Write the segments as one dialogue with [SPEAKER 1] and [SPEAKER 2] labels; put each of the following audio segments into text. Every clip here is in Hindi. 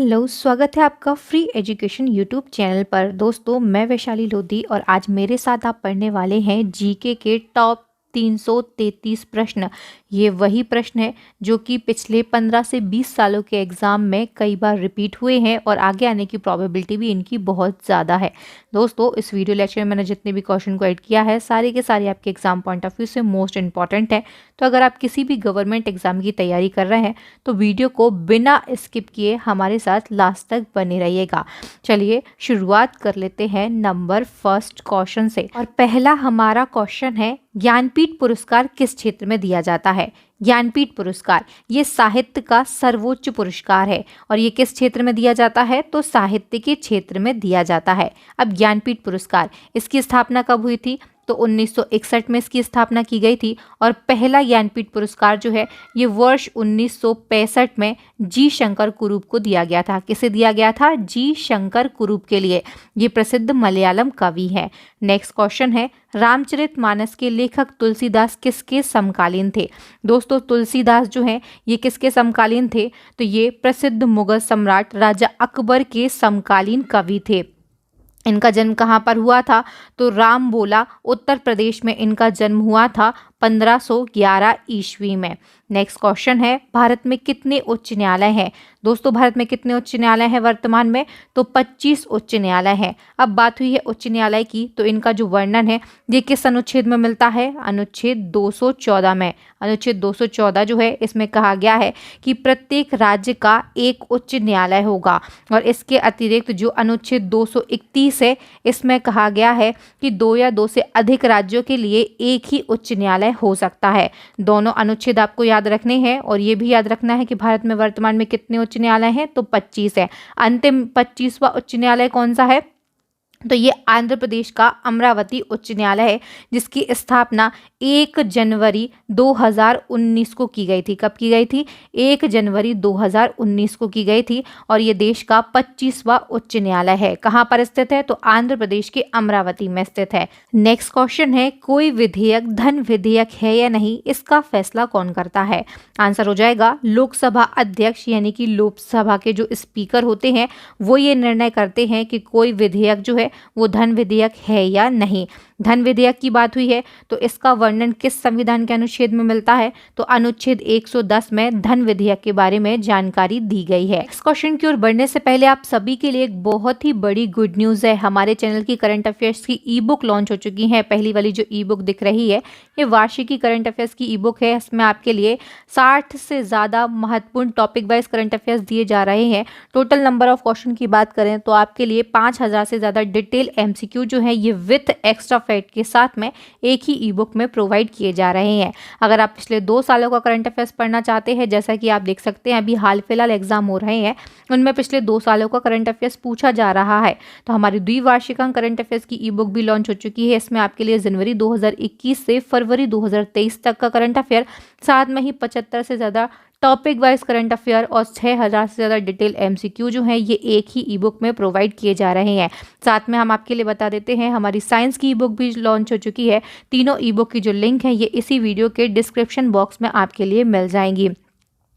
[SPEAKER 1] हेलो, स्वागत है आपका फ्री एजुकेशन यूट्यूब चैनल पर। दोस्तों, मैं वैशाली लोधी और आज मेरे साथ आप पढ़ने वाले हैं जीके के टॉप 333 प्रश्न। ये वही प्रश्न है जो कि पिछले 15 से 20 सालों के एग्ज़ाम में कई बार रिपीट हुए हैं और आगे आने की प्रोबेबिलिटी भी इनकी बहुत ज़्यादा है। दोस्तों, इस वीडियो लेक्चर में मैंने जितने भी क्वेश्चन को ऐड किया है सारे के सारे आपके एग्जाम पॉइंट ऑफ व्यू से मोस्ट इंपॉर्टेंट है। तो अगर आप किसी भी गवर्नमेंट एग्जाम की तैयारी कर रहे हैं तो वीडियो को बिना स्किप किए हमारे साथ लास्ट तक बने रहिएगा। चलिए शुरुआत कर लेते हैं नंबर फर्स्ट क्वेश्चन से। और पहला हमारा क्वेश्चन है, ज्ञानपीठ पुरस्कार किस क्षेत्र में दिया जाता है? ज्ञानपीठ पुरस्कार ये साहित्य का सर्वोच्च पुरस्कार है और ये किस क्षेत्र में दिया जाता है? तो साहित्य के क्षेत्र में दिया जाता है। अब ज्ञानपीठ पुरस्कार, इसकी स्थापना कब हुई थी? तो 1961 में इसकी स्थापना की गई थी और पहला ज्ञानपीठ पुरस्कार जो है ये वर्ष 1965 में जी शंकर कुरूप को दिया गया था। किसे दिया गया था? जी शंकर कुरूप के लिए। ये प्रसिद्ध मलयालम कवि है। नेक्स्ट क्वेश्चन है, रामचरितमानस के लेखक तुलसीदास किसके समकालीन थे? दोस्तों, तुलसीदास जो हैं ये किसके समकालीन थे? तो ये प्रसिद्ध मुगल सम्राट राजा अकबर के समकालीन कवि थे। इनका जन्म कहाँ पर हुआ था? तो रामबोला उत्तर प्रदेश में इनका जन्म हुआ था 1511 ईस्वी में। नेक्स्ट क्वेश्चन है, भारत में कितने उच्च न्यायालय हैं? दोस्तों, भारत में कितने उच्च न्यायालय हैं वर्तमान में? तो 25 उच्च न्यायालय हैं। अब बात हुई है उच्च न्यायालय की, तो इनका जो वर्णन है ये किस अनुच्छेद में मिलता है? अनुच्छेद 214 में। अनुच्छेद 214 जो है इसमें कहा गया है कि प्रत्येक राज्य का एक उच्च न्यायालय होगा और इसके अतिरिक्त जो अनुच्छेद 231 है इसमें कहा गया है कि 2 या 2 से अधिक राज्यों के लिए एक ही उच्च न्यायालय हो सकता है। दोनों अनुच्छेद आपको याद रखने हैं और ये भी याद रखना है कि भारत में वर्तमान में कितने उच्च न्यायालय हैं? तो 25 है। अंतिम 25वां उच्च न्यायालय कौन सा है? तो ये आंध्र प्रदेश का अमरावती उच्च न्यायालय है जिसकी स्थापना 1 जनवरी 2019 को की गई थी। कब की गई थी? 1 जनवरी 2019 को की गई थी और ये देश का 25वां उच्च न्यायालय है। कहाँ पर स्थित है? तो आंध्र प्रदेश के अमरावती में स्थित है। नेक्स्ट क्वेश्चन है, कोई विधेयक धन विधेयक है या नहीं, इसका फैसला कौन करता है? आंसर हो जाएगा लोकसभा अध्यक्ष, यानी कि लोकसभा के जो स्पीकर होते हैं वो ये निर्णय करते हैं कि कोई विधेयक जो है वो धन विधेयक है या नहीं। धन विधेयक की बात हुई है तो इसका वर्णन किस संविधान के अनुच्छेद में मिलता है? तो अनुच्छेद 110 में धन विधेयक के बारे में जानकारी दी गई है। इस क्वेश्चन की ओर बढ़ने से पहले आप सभी के लिए एक बहुत ही बड़ी गुड न्यूज है। हमारे चैनल की करंट अफेयर्स की ई बुक लॉन्च हो चुकी है। पहली वाली जो ई बुक दिख रही है ये वार्षिकी करंट अफेयर्स की ई बुक है। इसमें आपके लिए 60 से ज्यादा महत्वपूर्ण टॉपिक वाइज करंट अफेयर्स दिए जा रहे हैं। टोटल नंबर ऑफ क्वेश्चन की बात करें तो आपके लिए 5000 से ज्यादा डिटेल एमसीक्यू जो है ये विथ एक्स्ट्रा फैक्ट के साथ में एक ही ई बुक में प्रोवाइड किए जा रहे हैं। अगर आप पिछले 2 सालों का करंट अफेयर्स पढ़ना चाहते हैं, जैसा कि आप देख सकते हैं अभी हाल फिलहाल एग्जाम हो रहे हैं, उनमें पिछले 2 सालों का करंट अफेयर्स पूछा जा रहा है, तो हमारी द्विवार्षिक करंट अफेयर्स की ई बुक भी लॉन्च हो चुकी है। इसमें आपके लिए जनवरी 2021 से फरवरी 2023 तक का करंट अफेयर, साथ में ही 75 से ज़्यादा टॉपिक वाइज करंट अफेयर और 6000 से ज़्यादा डिटेल एमसीक्यू जो है ये एक ही ई बुक में प्रोवाइड किए जा रहे हैं। साथ में हम आपके लिए बता देते हैं हमारी साइंस की ई बुक भी लॉन्च हो चुकी है। तीनों ई बुक की जो लिंक है ये इसी वीडियो के डिस्क्रिप्शन बॉक्स में आपके लिए मिल जाएंगी।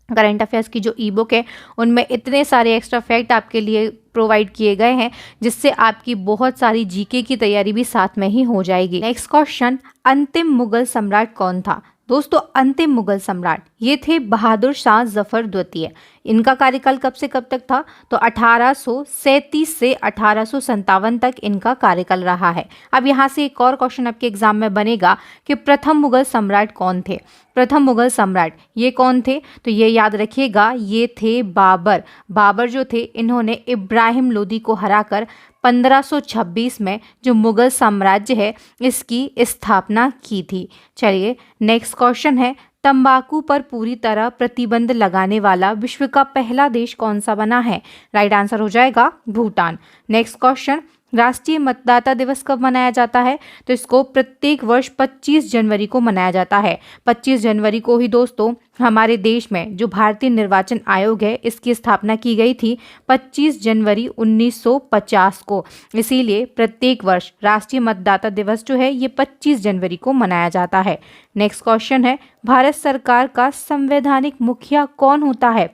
[SPEAKER 1] करंट अफेयर्स की जो ई बुक है उनमें इतने सारे एक्स्ट्रा फैक्ट आपके लिए प्रोवाइड किए गए हैं जिससे आपकी बहुत सारी जीके की तैयारी भी साथ में ही हो जाएगी। नेक्स्ट क्वेश्चन, अंतिम मुगल सम्राट कौन था? दोस्तों, अंतिम मुगल सम्राट ये थे बहादुर शाह जफर द्वितीय। इनका कार्यकाल कब से कब तक था? तो 1837 से 1857 तक इनका कार्यकाल रहा है। अब यहाँ से एक और क्वेश्चन आपके एग्जाम में बनेगा कि प्रथम मुगल सम्राट कौन थे? प्रथम मुगल सम्राट ये कौन थे? तो ये याद रखिएगा, ये थे बाबर। बाबर जो थे इन्होंने इब्राहिम लोदी को हराकर 1526 में जो मुगल साम्राज्य है इसकी स्थापना की थी। चलिए नेक्स्ट क्वेश्चन है, तंबाकू पर पूरी तरह प्रतिबंध लगाने वाला विश्व का पहला देश कौन सा बना है? राइट आंसर हो जाएगा भूटान। नेक्स्ट क्वेश्चन, राष्ट्रीय मतदाता दिवस कब मनाया जाता है? तो इसको प्रत्येक वर्ष 25 जनवरी को मनाया जाता है। 25 जनवरी को ही दोस्तों हमारे देश में जो भारतीय निर्वाचन आयोग है इसकी स्थापना की गई थी 25 जनवरी 1950 को। इसीलिए प्रत्येक वर्ष राष्ट्रीय मतदाता दिवस जो है ये 25 जनवरी को मनाया जाता है। नेक्स्ट क्वेश्चन है, भारत सरकार का संवैधानिक मुखिया कौन होता है?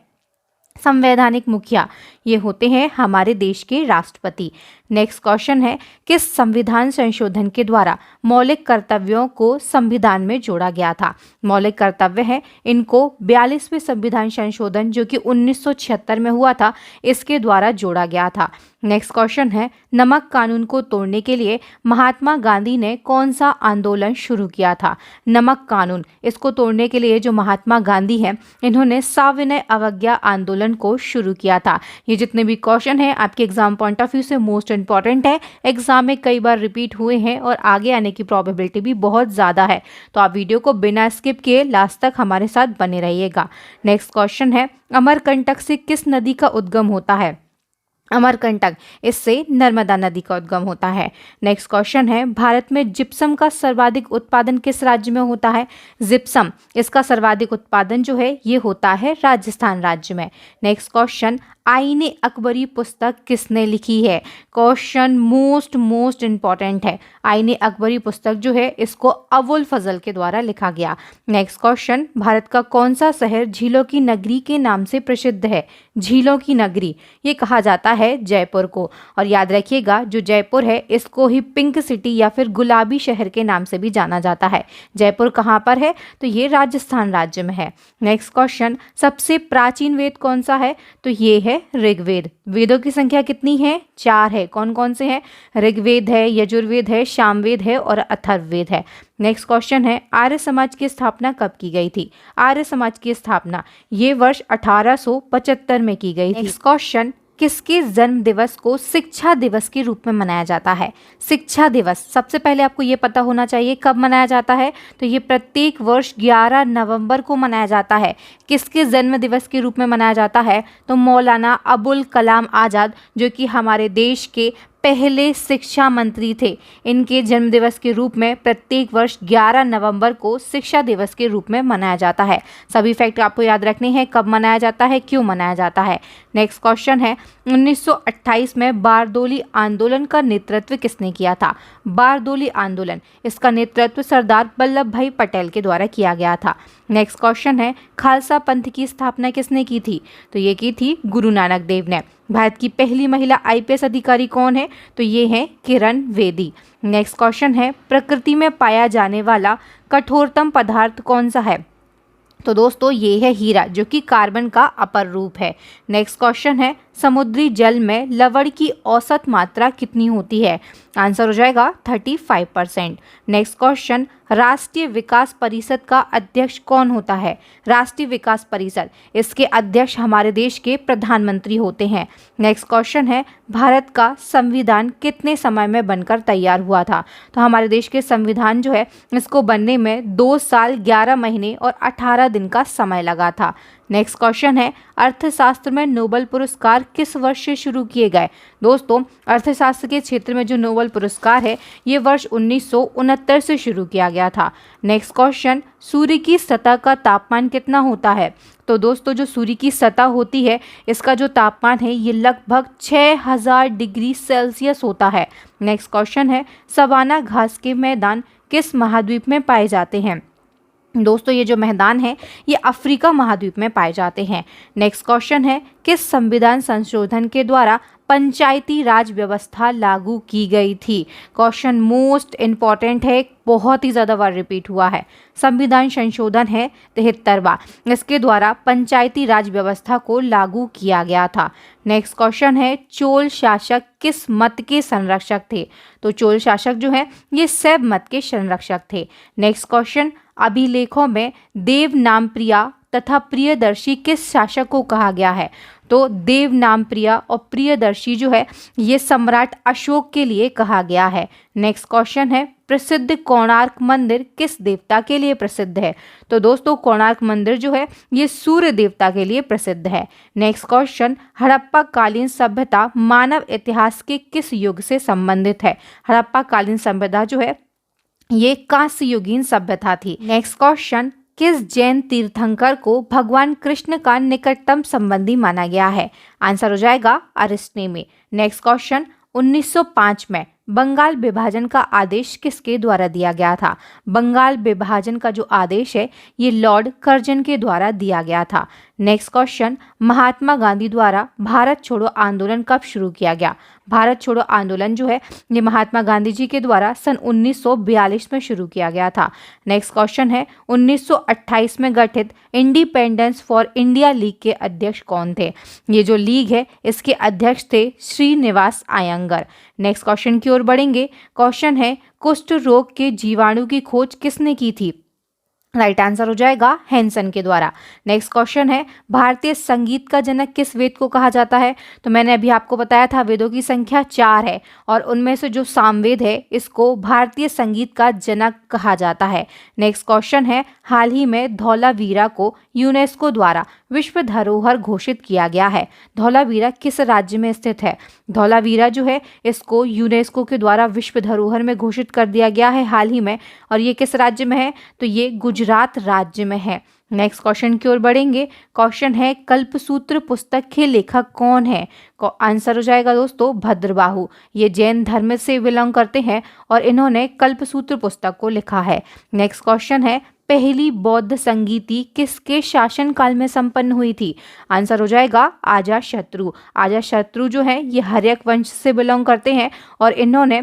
[SPEAKER 1] संवैधानिक मुखिया ये होते हैं हमारे देश के राष्ट्रपति। नेक्स्ट क्वेश्चन है, किस संविधान संशोधन के द्वारा मौलिक कर्तव्यों को संविधान में जोड़ा गया था? मौलिक कर्तव्य है, इनको 42वें संविधान संशोधन जो कि 1976 में हुआ था, इसके द्वारा जोड़ा गया था। नेक्स्ट क्वेश्चन है, नमक कानून को तोड़ने के लिए महात्मा गांधी ने कौन सा आंदोलन शुरू किया था? नमक कानून, इसको तोड़ने के लिए जो महात्मा गांधी हैं, इन्होंने सविनय अवज्ञा आंदोलन को शुरू किया था। ये जितने भी क्वेश्चन हैं आपके एग्जाम पॉइंट ऑफ व्यू से मोस्ट इंपॉर्टेंट है, एग्जाम में कई बार रिपीट हुए हैं और आगे आने की प्रोबेबिलिटी भी बहुत ज़्यादा है। तो आप वीडियो को बिना स्किप किए लास्ट तक हमारे साथ बने रहिएगा। नेक्स्ट क्वेश्चन है, अमरकंटक से किस नदी का उद्गम होता है? अमरकंटक, इससे नर्मदा नदी का उद्गम होता है। नेक्स्ट क्वेश्चन है, भारत में जिप्सम का सर्वाधिक उत्पादन किस राज्य में होता है? जिप्सम, इसका सर्वाधिक उत्पादन जो है ये होता है राजस्थान राज्य में। नेक्स्ट क्वेश्चन, आईने अकबरी पुस्तक किसने लिखी है? क्वेश्चन मोस्ट इंपॉर्टेंट है। आईने अकबरी पुस्तक जो है इसको अबुल फजल के द्वारा लिखा गया। नेक्स्ट क्वेश्चन, भारत का कौन सा शहर झीलों की नगरी के नाम से प्रसिद्ध है? झीलों की नगरी, ये कहा जाता है जयपुर को। और याद रखिएगा, जो जयपुर है इसको ही पिंक सिटी या फिर गुलाबी शहर के नाम से भी जाना जाता है। जयपुर कहाँ पर है? तो ये राजस्थान राज्य में है। नेक्स्ट क्वेश्चन, सबसे प्राचीन वेद कौन सा है? तो ये है ऋग्वेद। वेदों की संख्या कितनी है? 4 है। कौन कौन से हैं? ऋग्वेद है, यजुर्वेद है, सामवेद है और अथर्ववेद है। नेक्स्ट क्वेश्चन है, आर्य समाज की स्थापना कब की गई थी? आर्य समाज की स्थापना ये वर्ष 1875 में की गई थी। नेक्स्ट क्वेश्चन, किसके जन्म दिवस को शिक्षा दिवस के रूप में मनाया जाता है? शिक्षा दिवस, सबसे पहले आपको ये पता होना चाहिए कब मनाया जाता है। तो ये प्रत्येक वर्ष 11 नवंबर को मनाया जाता है। किसके जन्म दिवस के रूप में मनाया जाता है? तो मौलाना अबुल कलाम आज़ाद, जो कि हमारे देश के पहले शिक्षा मंत्री थे, इनके जन्मदिवस के रूप में प्रत्येक वर्ष 11 नवंबर को शिक्षा दिवस के रूप में मनाया जाता है। सभी फैक्ट आपको याद रखने हैं, कब मनाया जाता है, क्यों मनाया जाता है। नेक्स्ट क्वेश्चन है, 1928 में बारदोली आंदोलन का नेतृत्व किसने किया था? बारदोली आंदोलन, इसका नेतृत्व सरदार वल्लभ भाई पटेल के द्वारा किया गया था। नेक्स्ट क्वेश्चन है, खालसा पंथ की स्थापना किसने की थी? तो ये की थी गुरु नानक देव ने। भारत की पहली महिला आईपीएस अधिकारी कौन है? तो ये है किरण बेदी। नेक्स्ट क्वेश्चन है, प्रकृति में पाया जाने वाला कठोरतम पदार्थ कौन सा है? तो दोस्तों ये है हीरा, जो कि कार्बन का अपर रूप है। नेक्स्ट क्वेश्चन है, समुद्री जल में लवण की औसत मात्रा कितनी होती है? आंसर हो जाएगा 35%। नेक्स्ट क्वेश्चन, राष्ट्रीय विकास परिषद का अध्यक्ष कौन होता है? राष्ट्रीय विकास परिषद, इसके अध्यक्ष हमारे देश के प्रधानमंत्री होते हैं। नेक्स्ट क्वेश्चन है, भारत का संविधान कितने समय में बनकर तैयार हुआ था? तो हमारे देश के संविधान जो है इसको बनने में 2 साल 11 महीने और 18 दिन का समय लगा था। नेक्स्ट क्वेश्चन है, अर्थशास्त्र में नोबेल पुरस्कार किस वर्ष से शुरू किए गए? दोस्तों अर्थशास्त्र के क्षेत्र में जो नोबेल पुरस्कार है ये वर्ष 1969 से शुरू किया गया था। नेक्स्ट क्वेश्चन, सूर्य की सतह का तापमान कितना होता है? तो दोस्तों जो सूर्य की सतह होती है इसका जो तापमान है ये लगभग 6000 डिग्री सेल्सियस होता है। नेक्स्ट क्वेश्चन है, सवाना घास के मैदान किस महाद्वीप में पाए जाते हैं? दोस्तों ये जो मैदान है ये अफ्रीका महाद्वीप में पाए जाते हैं। नेक्स्ट क्वेश्चन है, किस संविधान संशोधन के द्वारा पंचायती राज व्यवस्था लागू की गई थी? क्वेश्चन मोस्ट इम्पॉर्टेंट है, बहुत ही ज़्यादा बार रिपीट हुआ है। संविधान संशोधन है 73वां, इसके द्वारा पंचायती राज व्यवस्था को लागू किया गया था। नेक्स्ट क्वेश्चन है, चोल शासक किस मत के संरक्षक थे? तो चोल शासक जो है ये शैव मत के संरक्षक थे। नेक्स्ट क्वेश्चन, अभिलेखों में देवनामप्रिया तथा प्रियदर्शी किस शासक को कहा गया है? तो देवनामप्रिया और प्रियदर्शी जो है ये सम्राट अशोक के लिए कहा गया है। नेक्स्ट क्वेश्चन है, प्रसिद्ध कोणार्क मंदिर किस देवता के लिए प्रसिद्ध है? तो दोस्तों कोणार्क मंदिर जो है ये सूर्य देवता के लिए प्रसिद्ध है। नेक्स्ट क्वेश्चन, हड़प्पा कालीन सभ्यता मानव इतिहास के किस युग से संबंधित है? हड़प्पा कालीन सभ्यता जो है ये कांस्य युगीन सभ्यता थी। नेक्स्ट क्वेश्चन, किस जैन तीर्थंकर को भगवान कृष्ण का निकटतम संबंधी माना गया है? आंसर हो जाएगा अरिस्टनेमी। नेक्स्ट क्वेश्चन, 1905 में बंगाल विभाजन का आदेश किसके द्वारा दिया गया था? बंगाल विभाजन का जो आदेश है ये लॉर्ड कर्जन के द्वारा दिया गया था। नेक्स्ट क्वेश्चन, महात्मा गांधी द्वारा भारत छोड़ो आंदोलन कब शुरू किया गया? भारत छोड़ो आंदोलन जो है ये महात्मा गांधी जी के द्वारा सन 1942 में शुरू किया गया था। नेक्स्ट क्वेश्चन है, 1928 में गठित इंडिपेंडेंस फॉर इंडिया लीग के अध्यक्ष कौन थे? ये जो लीग है इसके अध्यक्ष थे श्रीनिवास अयंगर। नेक्स्ट क्वेश्चन की ओर बढ़ेंगे। क्वेश्चन है, कुष्ठ रोग के जीवाणु की खोज किसने की थी? राइट आंसर हो जाएगा हैंसन के द्वारा। नेक्स्ट क्वेश्चन है, भारतीय संगीत का जनक किस वेद को कहा जाता है? तो मैंने अभी आपको बताया था वेदों की संख्या 4 है और उनमें से जो सामवेद है इसको भारतीय संगीत का जनक कहा जाता है। नेक्स्ट क्वेश्चन है, हाल ही में धौलावीरा को यूनेस्को द्वारा विश्व धरोहर घोषित किया गया है। धौलावीरा किस राज्य में स्थित है? धौलावीरा जो है इसको यूनेस्को के द्वारा विश्व धरोहर में घोषित कर दिया गया है हाल ही में, और ये किस राज्य में है? तो ये गुजरात राज्य में है। नेक्स्ट क्वेश्चन की ओर बढ़ेंगे। क्वेश्चन है, कल्पसूत्र पुस्तक के लेखक कौन है? आंसर हो जाएगा दोस्तों भद्रबाहु। ये जैन धर्म से बिलोंग करते हैं और इन्होंने कल्पसूत्र पुस्तक को लिखा है। नेक्स्ट क्वेश्चन है, पहली बौद्ध संगीति किसके शासनकाल में संपन्न हुई थी? आंसर हो जाएगा अजातशत्रु। अजातशत्रु जो है ये हर्यक वंश से बिलोंग करते हैं और इन्होंने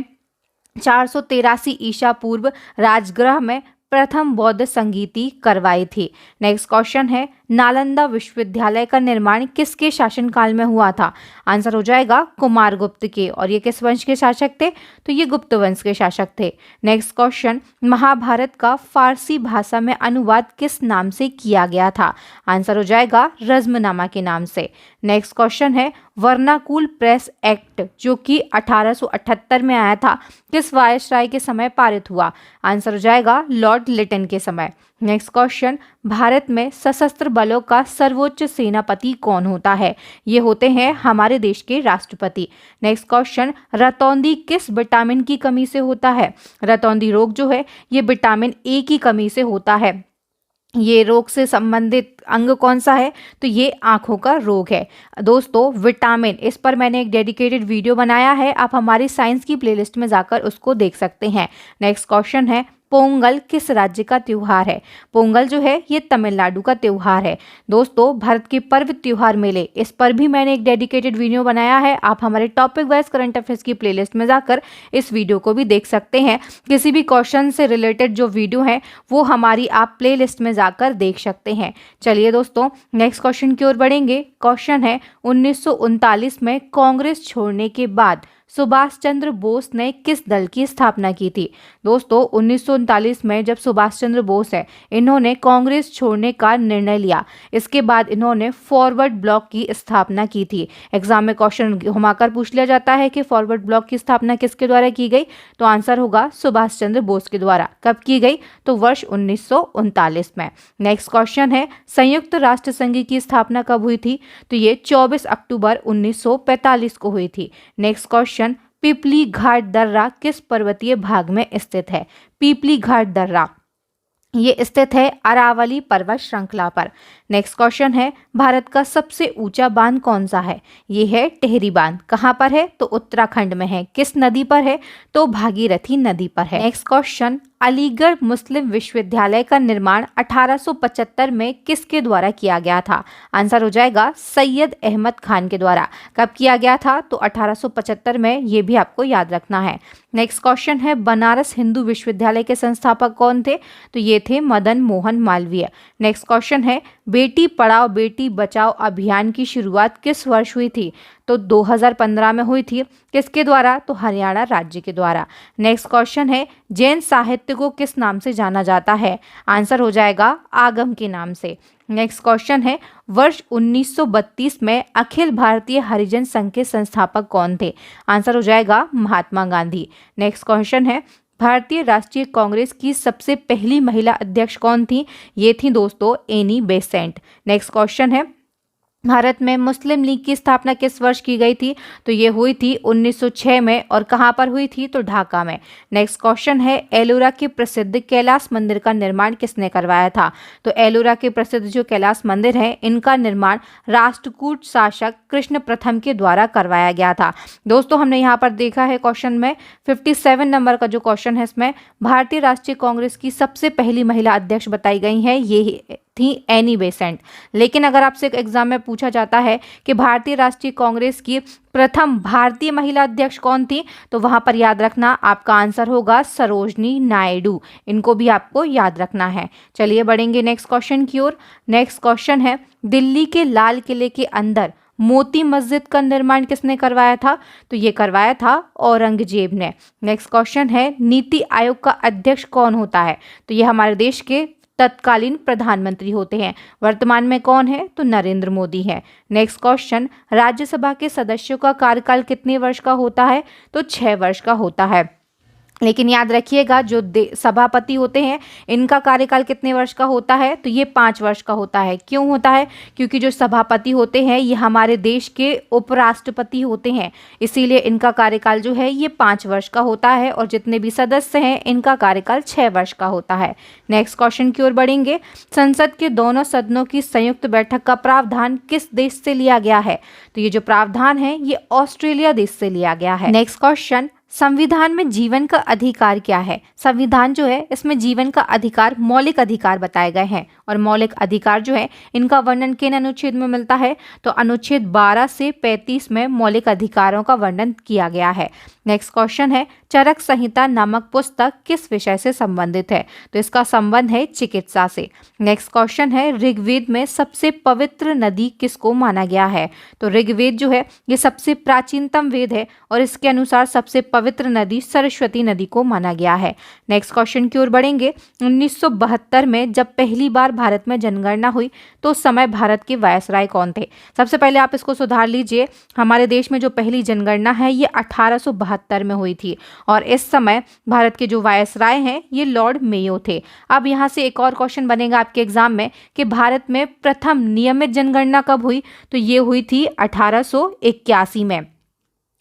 [SPEAKER 1] 483 ईसा पूर्व राजगृह में प्रथम बौद्ध संगीति करवाई थी। नेक्स्ट क्वेश्चन है, नालंदा विश्वविद्यालय का निर्माण किसके शासनकाल में हुआ था? आंसर हो जाएगा कुमारगुप्त के, और ये किस वंश के शासक थे? तो ये गुप्त वंश के शासक थे। नेक्स्ट क्वेश्चन, महाभारत का फारसी भाषा में अनुवाद किस नाम से किया गया था? आंसर हो जाएगा रज्मनामा के नाम से। नेक्स्ट क्वेश्चन है, वर्नाकुल प्रेस एक्ट जो कि 1878 में आया था किस वायसराय के समय पारित हुआ? आंसर हो जाएगा लॉर्ड लिटन के समय। नेक्स्ट क्वेश्चन, भारत में सशस्त्र बलों का सर्वोच्च सेनापति कौन होता है? ये होते हैं हमारे देश के राष्ट्रपति। नेक्स्ट क्वेश्चन, रतौंधी किस विटामिन की कमी से होता है? रतौंधी रोग जो है ये विटामिन ए की कमी से होता है। ये रोग से संबंधित अंग कौन सा है? तो ये आंखों का रोग है। दोस्तों विटामिन, इस पर मैंने एक डेडिकेटेड वीडियो बनाया है, आप हमारी साइंस की प्लेलिस्ट में जाकर उसको देख सकते हैं। नेक्स्ट क्वेश्चन है, पोंगल किस राज्य का त्योहार है? पोंगल जो है ये तमिलनाडु का त्योहार है। दोस्तों भारत के पर्व त्योहार मेले, इस पर भी मैंने एक डेडिकेटेड वीडियो बनाया है, आप हमारे टॉपिक वाइज करंट अफेयर्स की प्लेलिस्ट में जाकर इस वीडियो को भी देख सकते हैं। किसी भी क्वेश्चन से रिलेटेड जो वीडियो है वो हमारी आप प्लेलिस्ट में जाकर देख सकते हैं। चलिए दोस्तों नेक्स्ट क्वेश्चन की ओर बढ़ेंगे। क्वेश्चन है, 1939 में कांग्रेस छोड़ने के बाद सुभाष चंद्र बोस ने किस दल की स्थापना की थी? दोस्तों 1939 में जब सुभाष चंद्र बोस है इन्होंने कांग्रेस छोड़ने का निर्णय लिया, इसके बाद इन्होंने फॉरवर्ड ब्लॉक की स्थापना की थी। एग्जाम में क्वेश्चन घुमाकर पूछ लिया जाता है कि फॉरवर्ड ब्लॉक की स्थापना किसके द्वारा की गई? तो आंसर होगा सुभाष चंद्र बोस के द्वारा। कब की गई? तो वर्ष 1939 में। नेक्स्ट क्वेश्चन है, संयुक्त राष्ट्र संघ की स्थापना कब हुई थी? तो ये 24 अक्टूबर 1945 को हुई थी। नेक्स्ट क्वेश्चन, पिपली घाट दर्रा किस पर्वतीय भाग में स्थित है? पिपली घाट दर्रा ये स्थित है अरावली पर्वत श्रृंखला पर। नेक्स्ट क्वेश्चन है, भारत का सबसे ऊंचा बांध कौन सा है? ये है टिहरी बांध। कहाँ पर है? तो उत्तराखंड में है। किस नदी पर है? तो भागीरथी नदी पर है। नेक्स्ट क्वेश्चन, अलीगढ़ मुस्लिम विश्वविद्यालय का निर्माण 1875 में किसके द्वारा किया गया था? आंसर हो जाएगा सैयद अहमद खान के द्वारा। कब किया गया था? तो 1875 में, ये भी आपको याद रखना है। नेक्स्ट क्वेश्चन है, बनारस हिंदू विश्वविद्यालय के संस्थापक कौन थे? तो ये थे मदन मोहन मालवीय। नेक्स्ट क्वेश्चन है, बेटी पढ़ाओ बेटी बचाओ अभियान की शुरुआत किस वर्ष हुई थी? तो 2015 में हुई थी। किसके द्वारा? तो हरियाणा राज्य के द्वारा। नेक्स्ट क्वेश्चन है, जैन साहित्य को किस नाम से जाना जाता है? आंसर हो जाएगा आगम के नाम से। नेक्स्ट क्वेश्चन है, वर्ष 1932 में अखिल भारतीय हरिजन संघ के संस्थापक कौन थे? आंसर हो जाएगा महात्मा गांधी। नेक्स्ट क्वेश्चन है, भारतीय राष्ट्रीय कांग्रेस की सबसे पहली महिला अध्यक्ष कौन थी? ये थी दोस्तों एनी बेसेंट। नेक्स्ट क्वेश्चन है, भारत में मुस्लिम लीग की स्थापना किस वर्ष की गई थी? तो ये हुई थी 1906 में। और कहाँ पर हुई थी? तो ढाका में। नेक्स्ट क्वेश्चन है, एलोरा के प्रसिद्ध कैलाश मंदिर का निर्माण किसने करवाया था? तो एलोरा के प्रसिद्ध जो कैलाश मंदिर है, इनका निर्माण राष्ट्रकूट शासक कृष्ण प्रथम के द्वारा करवाया गया था। दोस्तों, हमने यहाँ पर देखा है क्वेश्चन में 57 नंबर का जो क्वेश्चन है, इसमें भारतीय राष्ट्रीय कांग्रेस की सबसे पहली महिला अध्यक्ष बताई गई है, ये थी एनी बेसेंट। लेकिन अगर आपसे एग्जाम में पूछा जाता है कि भारतीय राष्ट्रीय कांग्रेस की प्रथम भारतीय महिला अध्यक्ष कौन थी, तो वहां पर याद रखना आपका आंसर होगा सरोजनी नायडू। इनको भी आपको याद रखना है। चलिए बढ़ेंगे नेक्स्ट क्वेश्चन की ओर। नेक्स्ट क्वेश्चन है, दिल्ली के लाल किले के अंदर मोती मस्जिद का निर्माण किसने करवाया था? तो ये करवाया था औरंगजेब ने। नेक्स्ट क्वेश्चन है, नीति आयोग का अध्यक्ष कौन होता है? तो ये हमारे देश के तत्कालीन प्रधानमंत्री होते हैं। वर्तमान में कौन है? तो नरेंद्र मोदी है। नेक्स्ट क्वेश्चन, राज्यसभा के सदस्यों का कार्यकाल कितने वर्ष का होता है? तो 6 वर्ष का होता है। लेकिन याद रखिएगा, जो सभापति होते हैं, इनका कार्यकाल कितने वर्ष का होता है? तो ये 5 वर्ष का होता है। क्यों होता है? क्योंकि जो सभापति होते हैं, ये हमारे देश के उपराष्ट्रपति होते हैं, इसीलिए इनका कार्यकाल जो है ये 5 वर्ष का होता है। और जितने भी सदस्य हैं, इनका कार्यकाल 6 वर्ष का होता है। नेक्स्ट क्वेश्चन की ओर बढ़ेंगे। संसद के दोनों सदनों की संयुक्त बैठक का प्रावधान किस देश से लिया गया है? तो ये जो प्रावधान है, ये ऑस्ट्रेलिया देश से लिया गया है। नेक्स्ट क्वेश्चन, संविधान में जीवन का अधिकार क्या है? संविधान जो है, इसमें जीवन का अधिकार, मौलिक अधिकार बताए गए हैं। और मौलिक अधिकार जो है, इनका वर्णन किन अनुच्छेद में मिलता है? तो अनुच्छेद 12 से 35 में मौलिक अधिकारों का वर्णन किया गया है। नेक्स्ट क्वेश्चन है, चरक संहिता नामक पुस्तक किस विषय से संबंधित है? तो इसका संबंध है चिकित्सा से। नेक्स्ट क्वेश्चन है, ऋग्वेद में सबसे पवित्र नदी किसको माना गया है? तो ऋग्वेद जो है, ये सबसे प्राचीनतम वेद है और इसके अनुसार सबसे पवित्र नदी सरस्वती नदी को माना गया है। नेक्स्ट क्वेश्चन की ओर बढ़ेंगे। 1972 में जब पहली बार भारत में जनगणना हुई, तो उस समय भारत के वायसराय कौन थे? सबसे पहले आप इसको सुधार लीजिए। हमारे देश में जो पहली जनगणना है, ये 1872 में हुई थी और इस समय भारत के जो वायसराय हैं, ये लॉर्ड मेयो थे। अब यहाँ से एक और क्वेश्चन बनेगा आपके एग्जाम में कि भारत में प्रथम नियमित जनगणना कब हुई? तो ये हुई थी 1881 में।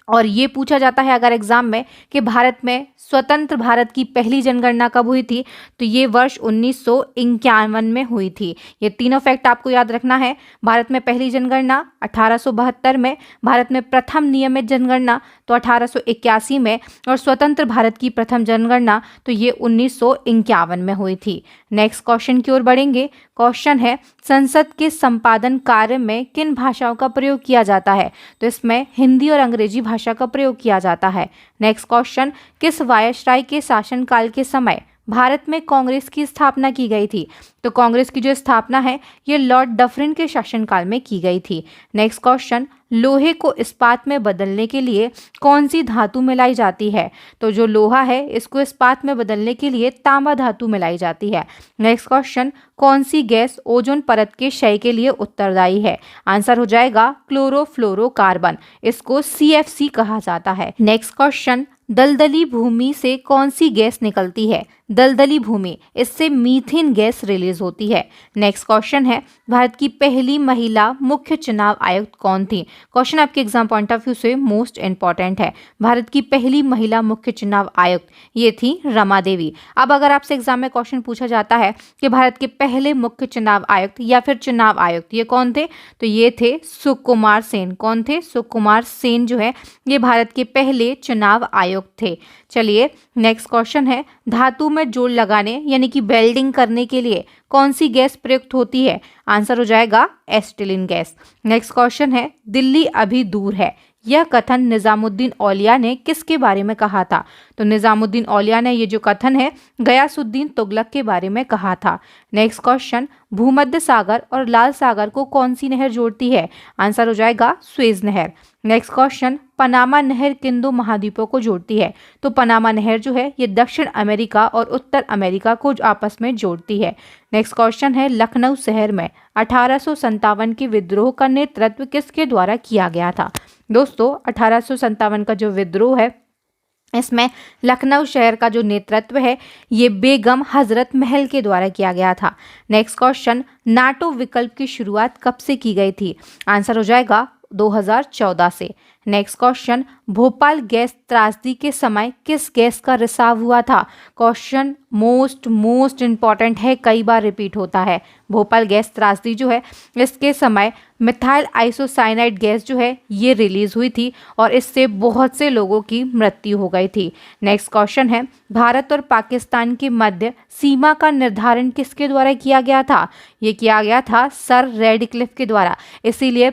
[SPEAKER 1] और ये पूछा जाता है अगर एग्जाम में कि भारत में स्वतंत्र भारत की पहली जनगणना कब हुई थी, तो ये वर्ष 1951 में हुई थी। ये तीनों फैक्ट आपको याद रखना है। भारत में पहली जनगणना 1872 में, भारत में प्रथम नियमित जनगणना तो 1881 में, और स्वतंत्र भारत की प्रथम जनगणना तो ये 1951 में हुई थी। नेक्स्ट क्वेश्चन की ओर बढ़ेंगे। क्वेश्चन है, संसद के संपादन कार्य में किन भाषाओं का प्रयोग किया जाता है? तो इसमें हिंदी और अंग्रेजी भाषा का प्रयोग किया जाता है। नेक्स्ट क्वेश्चन, किस वायसराय के शासनकाल के समय भारत में कांग्रेस की स्थापना की गई थी? तो कांग्रेस की जो स्थापना है, ये लॉर्ड डफरिन के शासनकाल में की गई थी। नेक्स्ट क्वेश्चन, लोहे को इस्पात में बदलने के लिए कौन सी धातु मिलाई जाती है? तो जो लोहा है, इसको इस्पात में बदलने के लिए तांबा धातु मिलाई जाती है। नेक्स्ट क्वेश्चन, कौन सी गैस ओजोन परत के क्षय के लिए उत्तरदायी है? आंसर हो जाएगा क्लोरोफ्लोरोकार्बन। इसको CFC कहा जाता है। नेक्स्ट क्वेश्चन, दलदली भूमि से कौन सी गैस निकलती है? दलदली भूमि, इससे मीथेन गैस रिलीज होती है। नेक्स्ट क्वेश्चन है, भारत की पहली महिला मुख्य चुनाव आयुक्त कौन थी? क्वेश्चन आपके एग्जाम पॉइंट ऑफ व्यू से मोस्ट इंपॉर्टेंट है। भारत की पहली महिला मुख्य चुनाव आयुक्त ये थी रमा देवी। अब अगर आपसे एग्जाम में क्वेश्चन पूछा जाता है कि भारत के पहले मुख्य चुनाव आयुक्त या फिर चुनाव आयुक्त ये कौन थे, तो ये थे सुकुमार सेन। कौन थे? सुकुमार सेन जो है, ये भारत के पहले चुनाव आयुक्त थे। चलिए नेक्स्ट क्वेश्चन है, धातु में जोड़ लगाने यानी कि वेल्डिंग करने के लिए कौन सी गैस प्रयुक्त होती है? आंसर हो जाएगा एसिटिलीन गैस। नेक्स्ट क्वेश्चन है, दिल्ली अभी दूर है, यह कथन निजामुद्दीन औलिया ने किसके बारे में कहा था? तो निजामुद्दीन औलिया ने ये जो कथन है, गयासुद्दीन तुगलक के बारे में कहा था। नेक्स्ट क्वेश्चन, भूमध्य सागर और लाल सागर को कौन सी नहर जोड़ती है? आंसर हो जाएगा स्वेज नहर। नेक्स्ट क्वेश्चन, पनामा नहर किन दो महाद्वीपों को जोड़ती है? तो पनामा नहर जो है, ये दक्षिण अमेरिका और उत्तर अमेरिका को आपस में जोड़ती है। नेक्स्ट क्वेश्चन है, लखनऊ शहर में 1857 के विद्रोह का नेतृत्व किसके द्वारा किया गया था? दोस्तों 1857 का जो विद्रोह है, इसमें लखनऊ शहर का जो नेतृत्व है ये बेगम हजरत महल के द्वारा किया गया था। नेक्स्ट क्वेश्चन, नाटो विकल्प की शुरुआत कब से की गई थी? आंसर हो जाएगा 2014 से। नेक्स्ट क्वेश्चन, भोपाल गैस त्रासदी के समय किस गैस का रिसाव हुआ था? क्वेश्चन मोस्ट इंपॉर्टेंट है, कई बार रिपीट होता है। भोपाल गैस त्रासदी जो है इसके समय मिथाइल आइसोसाइनाइड गैस जो है ये रिलीज हुई थी और इससे बहुत से लोगों की मृत्यु हो गई थी। नेक्स्ट क्वेश्चन है, भारत और पाकिस्तान के मध्य सीमा का निर्धारण किसके द्वारा किया गया था? ये किया गया था सर रेडक्लिफ के द्वारा। इसीलिए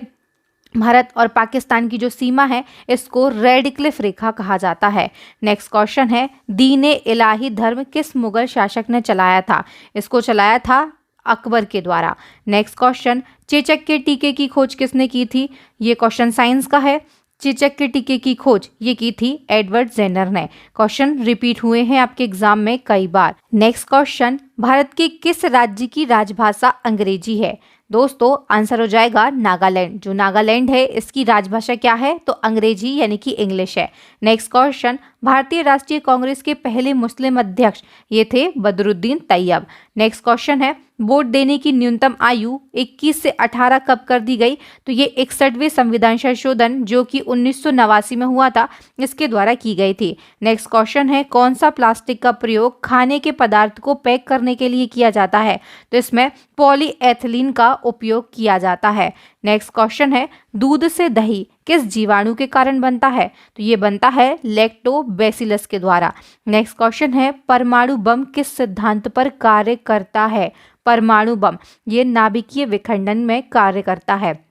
[SPEAKER 1] भारत और पाकिस्तान की जो सीमा है इसको रेडक्लिफ रेखा कहा जाता है। नेक्स्ट क्वेश्चन है, दीन-ए इलाही धर्म किस मुगल शासक ने चलाया था? इसको चलाया था अकबर के द्वारा। नेक्स्ट क्वेश्चन, चेचक के टीके की खोज किसने की थी? ये क्वेश्चन साइंस का है। चेचक के टीके की खोज ये की थी एडवर्ड जेनर ने। क्वेश्चन रिपीट हुए हैं आपके एग्जाम में कई बार। नेक्स्ट क्वेश्चन, भारत के किस राज्य की राजभाषा अंग्रेजी है? दोस्तों आंसर हो जाएगा नागालैंड। जो नागालैंड है इसकी राजभाषा क्या है? तो अंग्रेजी यानी कि इंग्लिश है। नेक्स्ट क्वेश्चन, भारतीय राष्ट्रीय कांग्रेस के पहले मुस्लिम अध्यक्ष ये थे बदरुद्दीन तैयब। नेक्स्ट क्वेश्चन है, वोट देने की न्यूनतम आयु 21 से 18 कब कर दी गई? तो ये 61वें संविधान संशोधन जो कि 1989 में हुआ था इसके द्वारा की गई थी। नेक्स्ट क्वेश्चन है, कौन सा प्लास्टिक का प्रयोग खाने के पदार्थ को पैक करने के लिए किया जाता है? तो इसमें पॉलीएथिलीन का उपयोग किया जाता है। नेक्स्ट क्वेश्चन है, दूध से दही किस जीवाणु के कारण बनता है? तो ये बनता है लैक्टोबैसिलस के द्वारा। नेक्स्ट क्वेश्चन है, परमाणु बम किस सिद्धांत पर कार्य करता है? परमाणु बम ये नाभिकीय विखंडन में कार्य करता है।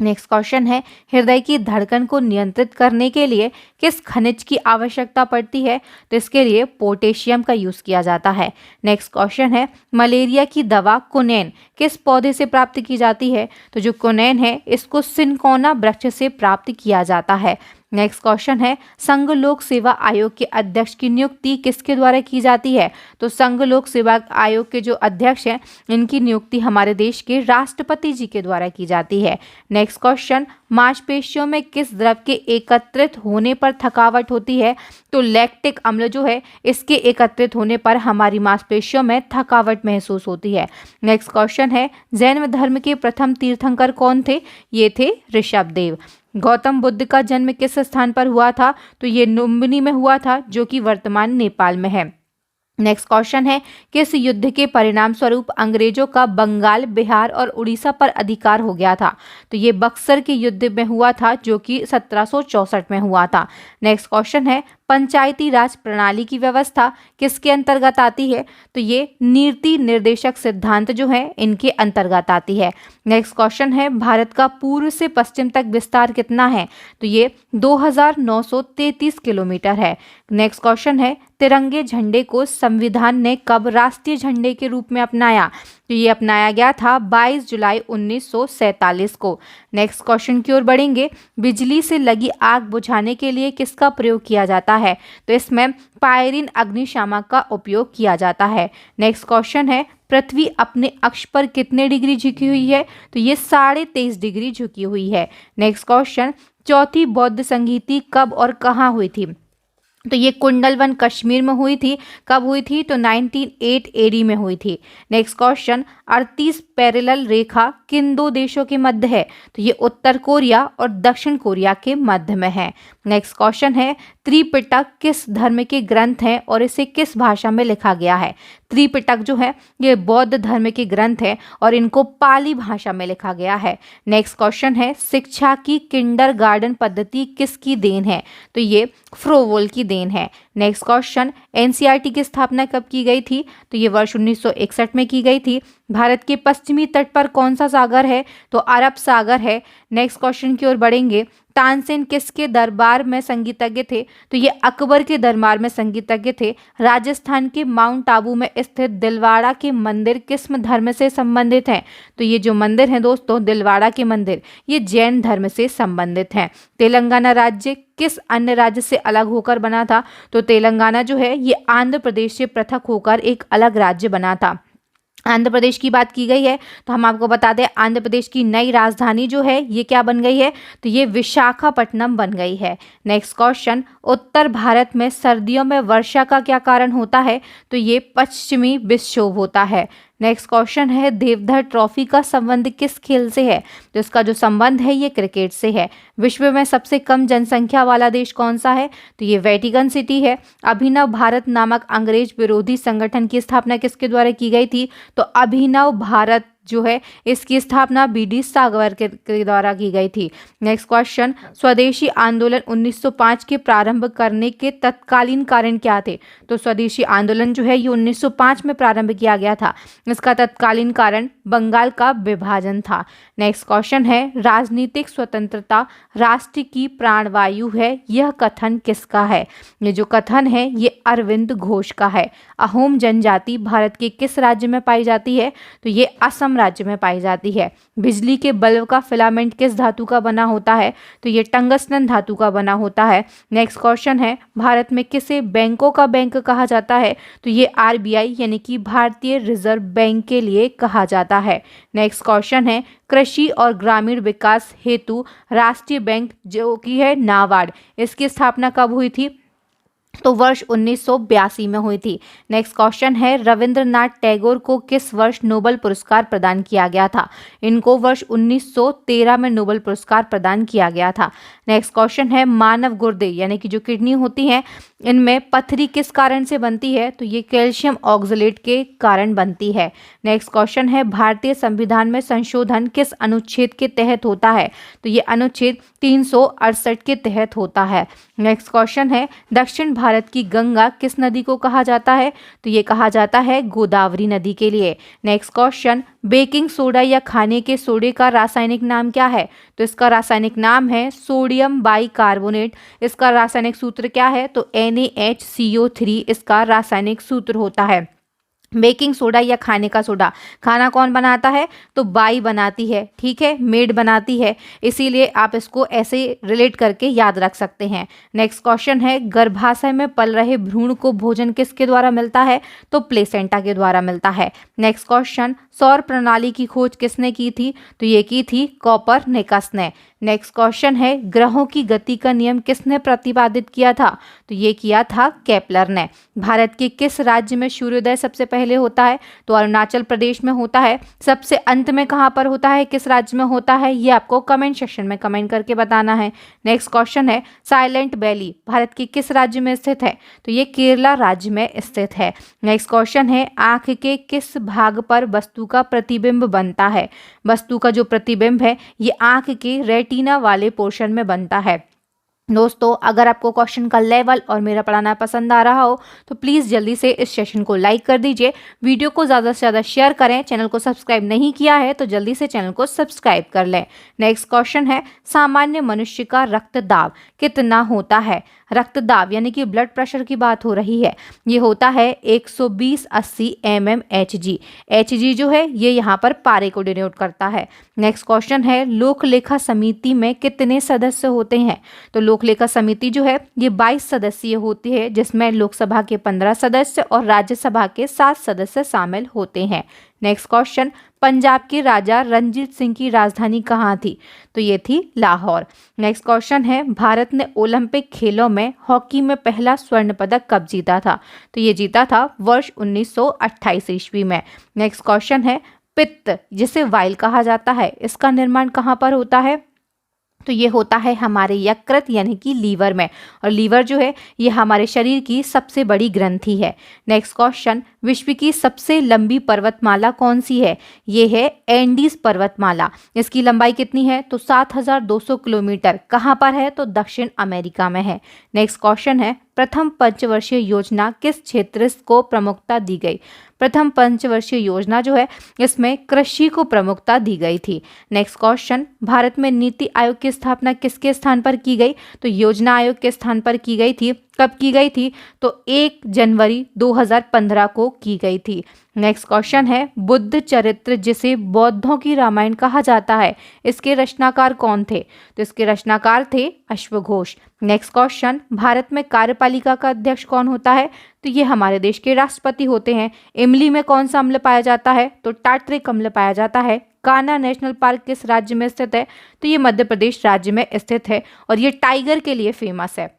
[SPEAKER 1] नेक्स्ट क्वेश्चन है, हृदय की धड़कन को नियंत्रित करने के लिए किस खनिज की आवश्यकता पड़ती है? तो इसके लिए पोटेशियम का यूज किया जाता है। नेक्स्ट क्वेश्चन है, मलेरिया की दवा कुनैन किस पौधे से प्राप्त की जाती है? तो जो कुनैन है इसको सिनकोना वृक्ष से प्राप्त किया जाता है। नेक्स्ट क्वेश्चन है, संघ लोक सेवा आयोग के अध्यक्ष की नियुक्ति किसके द्वारा की जाती है? तो संघ लोक सेवा आयोग के जो अध्यक्ष हैं इनकी नियुक्ति हमारे देश के राष्ट्रपति जी के द्वारा की जाती है। नेक्स्ट क्वेश्चन, मांसपेशियों में किस द्रव के एकत्रित होने पर थकावट होती है? तो लैक्टिक अम्ल जो है इसके एकत्रित होने पर हमारी मांसपेशियों में थकावट महसूस होती है। नेक्स्ट क्वेश्चन है, जैन धर्म के प्रथम तीर्थंकर कौन थे? ये थे ऋषभदेव। गौतम बुद्ध का जन्म किस स्थान पर हुआ था? तो ये लुम्बिनी में हुआ था जो कि वर्तमान नेपाल में है। नेक्स्ट क्वेश्चन है, किस युद्ध के परिणाम स्वरूप अंग्रेजों का बंगाल, बिहार और उड़ीसा पर अधिकार हो गया था? तो ये बक्सर के युद्ध में हुआ था जो कि 1764 में हुआ था। नेक्स्ट क्वेश्चन है, पंचायती राज प्रणाली की व्यवस्था किसके अंतर्गत आती है? तो ये नीति निर्देशक सिद्धांत जो है इनके अंतर्गत आती है। नेक्स्ट क्वेश्चन है, भारत का पूर्व से पश्चिम तक विस्तार कितना है? तो ये 2933 किलोमीटर है। नेक्स्ट क्वेश्चन है, तिरंगे झंडे को संविधान ने कब राष्ट्रीय झंडे के रूप में अपनाया? तो ये अपनाया गया था 22 जुलाई 1947 को। नेक्स्ट क्वेश्चन की ओर बढ़ेंगे, बिजली से लगी आग बुझाने के लिए किसका प्रयोग किया जाता है? तो इसमें पायरीन अग्निशामक का उपयोग किया जाता है। नेक्स्ट क्वेश्चन है, पृथ्वी अपने अक्ष पर कितने डिग्री झुकी हुई है? तो ये 23.5 डिग्री झुकी हुई है। नेक्स्ट क्वेश्चन, चौथी बौद्ध संगीति कब और कहाँ हुई थी? तो ये कुंडलवन कश्मीर में हुई थी। कब हुई थी? तो 1908 एडी में हुई थी। नेक्स्ट क्वेश्चन, 38 पैरेलल रेखा किन दो देशों के मध्य है? तो ये उत्तर कोरिया और दक्षिण कोरिया के मध्य में है। नेक्स्ट क्वेश्चन है, त्रिपिटक किस धर्म के ग्रंथ हैं और इसे किस भाषा में लिखा गया है? त्रिपिटक जो है ये बौद्ध धर्म के ग्रंथ है और इनको पाली भाषा में लिखा गया है। नेक्स्ट क्वेश्चन है, शिक्षा की किंडरगार्टन पद्धति किसकी देन है? तो ये फ्रोवोल की देन है। नेक्स्ट क्वेश्चन, एनसीईआरटी की स्थापना कब की गई थी? तो ये वर्ष 1961 में की गई थी। भारत के पश्चिमी तट पर कौन सा सागर है? तो अरब सागर है। नेक्स्ट क्वेश्चन की ओर बढ़ेंगे, तानसेन किसके दरबार में संगीतज्ञ थे? तो ये अकबर के दरबार में संगीतज्ञ थे। राजस्थान के माउंट आबू में स्थित दिलवाड़ा के मंदिर किस धर्म से संबंधित हैं? तो ये जो मंदिर हैं दोस्तों दिलवाड़ा के मंदिर ये जैन धर्म से संबंधित हैं। तेलंगाना राज्य किस अन्य राज्य से अलग होकर बना था? तो तेलंगाना जो है ये आंध्र प्रदेश से पृथक होकर एक अलग राज्य बना था। आंध्र प्रदेश की बात की गई है तो हम आपको बता दें आंध्र प्रदेश की नई राजधानी जो है ये क्या बन गई है, तो ये विशाखापट्टनम बन गई है। नेक्स्ट क्वेश्चन, उत्तर भारत में सर्दियों में वर्षा का क्या कारण होता है, तो ये पश्चिमी विक्षोभ होता है। नेक्स्ट क्वेश्चन है, देवधर ट्रॉफी का संबंध किस खेल से है, तो इसका जो संबंध है ये क्रिकेट से है। विश्व में सबसे कम जनसंख्या वाला देश कौन सा है, तो ये वेटिकन सिटी है। अभिनव भारत नामक अंग्रेज विरोधी संगठन की स्थापना किसके द्वारा की गई थी, तो अभिनव भारत जो है इसकी स्थापना बी.डी. सावरकर के द्वारा की गई थी। नेक्स्ट क्वेश्चन, स्वदेशी आंदोलन 1905 के प्रारंभ करने के तत्कालीन कारण क्या थे, तो स्वदेशी आंदोलन जो है ये 1905 में प्रारंभ किया गया था। इसका तत्कालीन कारण बंगाल का विभाजन था। नेक्स्ट क्वेश्चन है, राजनीतिक स्वतंत्रता राष्ट्र की प्राणवायु है, यह कथन किसका है, ये जो कथन है ये अरविंद घोष का है। अहोम जनजाति भारत के किस राज्य में पाई जाती है, तो ये असम राज्य में पाई जाती है। बिजली के बल्ब का फिलामेंट किस धातु का बना होता है, तो ये टंगस्टन धातु का बना होता है। नेक्स्ट क्वेश्चन है, भारत में किसे बैंकों का बैंक कहा जाता है, तो ये आरबीआई यानी कि भारतीय रिजर्व बैंक के लिए कहा जाता है। नेक्स्ट क्वेश्चन है, कृषि और ग्रामीण विकास हेतु राष्ट्रीय बैंक जो कि है नाबार्ड, इसकी स्थापना कब हुई थी, तो वर्ष 1982 में हुई थी। नेक्स्ट क्वेश्चन है, रविंद्रनाथ टैगोर को किस वर्ष नोबेल पुरस्कार प्रदान किया गया था, इनको वर्ष 1913 में नोबेल पुरस्कार प्रदान किया गया था। नेक्स्ट क्वेश्चन है, मानव गुर्दे यानी कि जो किडनी होती है इनमें पथरी किस कारण से बनती है, तो ये कैल्शियम ऑक्सलेट के कारण बनती है। नेक्स्ट क्वेश्चन है, भारतीय संविधान में संशोधन किस अनुच्छेद के तहत होता है, तो ये अनुच्छेद 368 के तहत होता है। नेक्स्ट क्वेश्चन है, दक्षिण भारत की गंगा किस नदी को कहा जाता है, तो ये कहा जाता है गोदावरी नदी के लिए। नेक्स्ट क्वेश्चन, बेकिंग सोडा या खाने के सोडे का रासायनिक नाम क्या है, तो इसका रासायनिक नाम है सोडियम बाइकार्बोनेट। इसका रासायनिक सूत्र क्या है, तो NaHCO3 इसका रासायनिक सूत्र होता है। बेकिंग सोडा या खाने का सोडा खाना कौन बनाता है, तो बाई बनाती है, ठीक है, मेड बनाती है, इसीलिए आप इसको ऐसे रिलेट करके याद रख सकते हैं। नेक्स्ट क्वेश्चन है, गर्भाशय में पल रहे भ्रूण को भोजन किसके द्वारा मिलता है, तो प्लेसेंटा के द्वारा मिलता है। नेक्स्ट क्वेश्चन, सौर प्रणाली की खोज किसने की थी, तो ये की थी कोपरनिकस ने। नेक्स्ट क्वेश्चन है, ग्रहों की गति का नियम किसने प्रतिपादित किया था, तो ये किया था केपलर ने। भारत के किस राज्य में सूर्योदय सबसे पहले होता है, तो अरुणाचल प्रदेश में होता है। सबसे अंत में कहाँ पर होता है, किस राज्य में होता है, ये आपको कमेंट सेक्शन में कमेंट करके बताना है। नेक्स्ट क्वेश्चन है, साइलेंट वैली भारत के किस राज्य में स्थित है, तो ये केरला राज्य में स्थित है। नेक्स्ट क्वेश्चन है, आंख के किस भाग पर वस्तु का प्रतिबिंब बनता है, वस्तु का जो प्रतिबिंब है ये आंख के रेटिना वाले पोर्शन में बनता है। दोस्तों अगर आपको क्वेश्चन का लेवल और मेरा पढ़ाना पसंद आ रहा हो तो प्लीज़ जल्दी से इस सेशन को लाइक कर दीजिए, वीडियो को ज़्यादा से ज़्यादा शेयर करें, चैनल को सब्सक्राइब नहीं किया है तो जल्दी से चैनल को सब्सक्राइब कर लें। नेक्स्ट क्वेश्चन है, सामान्य मनुष्य का रक्तदाब कितना होता है, रक्तदाब यानी कि ब्लड प्रेशर की बात हो रही है, ये होता है 120/80 mmHg। Hg जो है ये यहाँ पर पारे को डिनोट करता है। नेक्स्ट क्वेश्चन है, लोक लेखा समिति में कितने सदस्य होते हैं, तो लोक लेखा समिति जो है ये 22 सदस्यीय होती है, जिसमें लोकसभा के 15 सदस्य और राज्यसभा के 7 सदस्य शामिल होते हैं। नेक्स्ट क्वेश्चन, पंजाब के राजा रंजीत सिंह की राजधानी कहाँ थी, तो ये थी लाहौर। नेक्स्ट क्वेश्चन है, भारत ने ओलंपिक खेलों में हॉकी में पहला स्वर्ण पदक कब जीता था, तो ये जीता था वर्ष 1928 ईस्वी में। नेक्स्ट क्वेश्चन है, पित्त जिसे वाइल कहा जाता है इसका निर्माण कहाँ पर होता है, तो ये होता है हमारे यकृत यानी कि लीवर में, और लीवर जो है ये हमारे शरीर की सबसे बड़ी ग्रंथि है। नेक्स्ट क्वेश्चन, विश्व की सबसे लंबी पर्वतमाला कौन सी है, ये है एंडीज पर्वतमाला। इसकी लंबाई कितनी है, तो 7200 किलोमीटर। कहाँ पर है, तो दक्षिण अमेरिका में है। नेक्स्ट क्वेश्चन है, प्रथम पंचवर्षीय योजना किस क्षेत्र को प्रमुखता दी गई, प्रथम पंचवर्षीय योजना जो है इसमें कृषि को प्रमुखता दी गई थी। नेक्स्ट क्वेश्चन, भारत में नीति आयोग की स्थापना किसके स्थान पर की गई, तो योजना आयोग के स्थान पर की गई थी। कब की गई थी, तो 1 जनवरी 2015 को की गई थी। नेक्स्ट क्वेश्चन है, बुद्ध चरित्र जिसे बौद्धों की रामायण कहा जाता है इसके रचनाकार कौन थे, तो इसके रचनाकार थे अश्वघोष। नेक्स्ट क्वेश्चन, भारत में कार्यपालिका का अध्यक्ष कौन होता है? तो ये हमारे देश के राष्ट्रपति होते हैं। इमली में कौन सा अम्ल पाया जाता है? तो टार्टरिक अम्ल पाया जाता है। कान्हा नेशनल पार्क किस राज्य में स्थित है? तो ये मध्य प्रदेश राज्य में स्थित है और ये टाइगर के लिए फेमस है।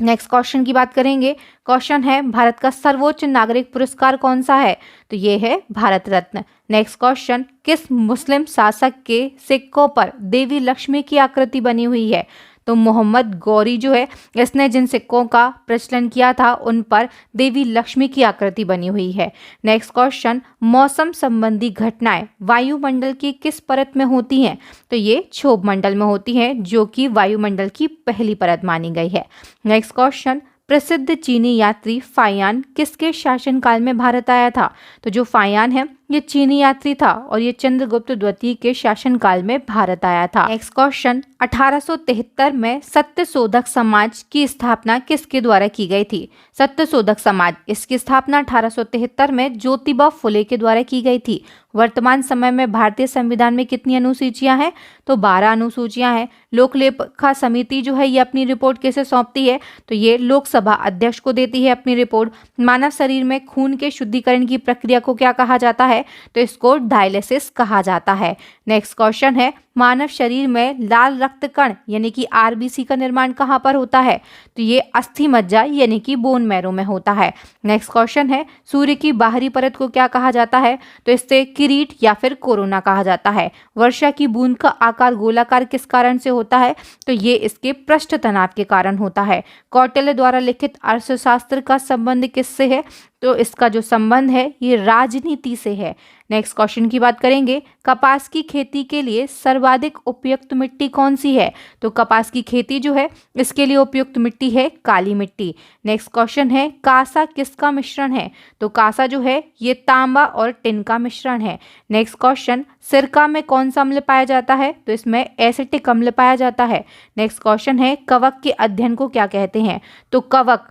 [SPEAKER 1] नेक्स्ट क्वेश्चन की बात करेंगे। क्वेश्चन है, भारत का सर्वोच्च नागरिक पुरस्कार कौन सा है? तो ये है भारत रत्न। नेक्स्ट क्वेश्चन, किस मुस्लिम शासक के सिक्कों पर देवी लक्ष्मी की आकृति बनी हुई है? तो मोहम्मद गौरी जो है, इसने जिन सिक्कों का प्रचलन किया था उन पर देवी लक्ष्मी की आकृति बनी हुई है। नेक्स्ट क्वेश्चन, मौसम संबंधी घटनाएं वायुमंडल की किस परत में होती हैं? तो ये क्षोभ मंडल में होती हैं, जो कि वायुमंडल की पहली परत मानी गई है। नेक्स्ट क्वेश्चन, प्रसिद्ध चीनी यात्री फायान किसके शासनकाल में भारत आया था? तो जो फायान है ये चीनी यात्री था और ये चंद्रगुप्त द्वितीय के शासनकाल में भारत आया था। नेक्स्ट क्वेश्चन, 1873 में सत्यशोधक समाज की स्थापना किसके द्वारा की गई थी? सत्यशोधक समाज, इसकी स्थापना 1873 में ज्योतिबा फुले के द्वारा की गई थी। वर्तमान समय में भारतीय संविधान में कितनी अनुसूचियां हैं? तो 12 अनुसूचियां हैं। लोक लेखा समिति जो है ये अपनी रिपोर्ट किसे सौंपती है? तो ये लोकसभा अध्यक्ष को देती है अपनी रिपोर्ट। मानव शरीर में खून के शुद्धिकरण की प्रक्रिया को क्या कहा जाता है? तो इसको डायलिसिस कहा जाता है। नेक्स्ट क्वेश्चन है, मानव शरीर में लाल रक्त कण यानी कि आरबीसी का निर्माण कहाँ पर होता है? तो ये अस्थि मज्जा यानी कि बोन मैरो में होता है। नेक्स्ट क्वेश्चन है, सूर्य की बाहरी परत को क्या कहा जाता है? तो इससे किरीट या फिर कोरोना कहा जाता है। वर्षा की बूंद का आकार गोलाकार किस कारण से होता है? तो ये इसके पृष्ठ तनाव के कारण होता है। कौटिल्य द्वारा लिखित अर्थशास्त्र का संबंध किससे है? तो इसका जो संबंध है ये राजनीति से है। नेक्स्ट क्वेश्चन की बात करेंगे, कपास की खेती के लिए सर्वाधिक उपयुक्त मिट्टी कौन सी है? तो कपास की खेती जो है इसके लिए उपयुक्त मिट्टी है काली मिट्टी। नेक्स्ट क्वेश्चन है, कांसा किसका मिश्रण है? तो कांसा जो है ये तांबा और टिन का मिश्रण है। नेक्स्ट क्वेश्चन, सिरका में कौन सा अम्ल पाया जाता है? तो इसमें एसिटिक अम्ल पाया जाता है। नेक्स्ट क्वेश्चन है, कवक के अध्ययन को क्या कहते हैं? तो कवक,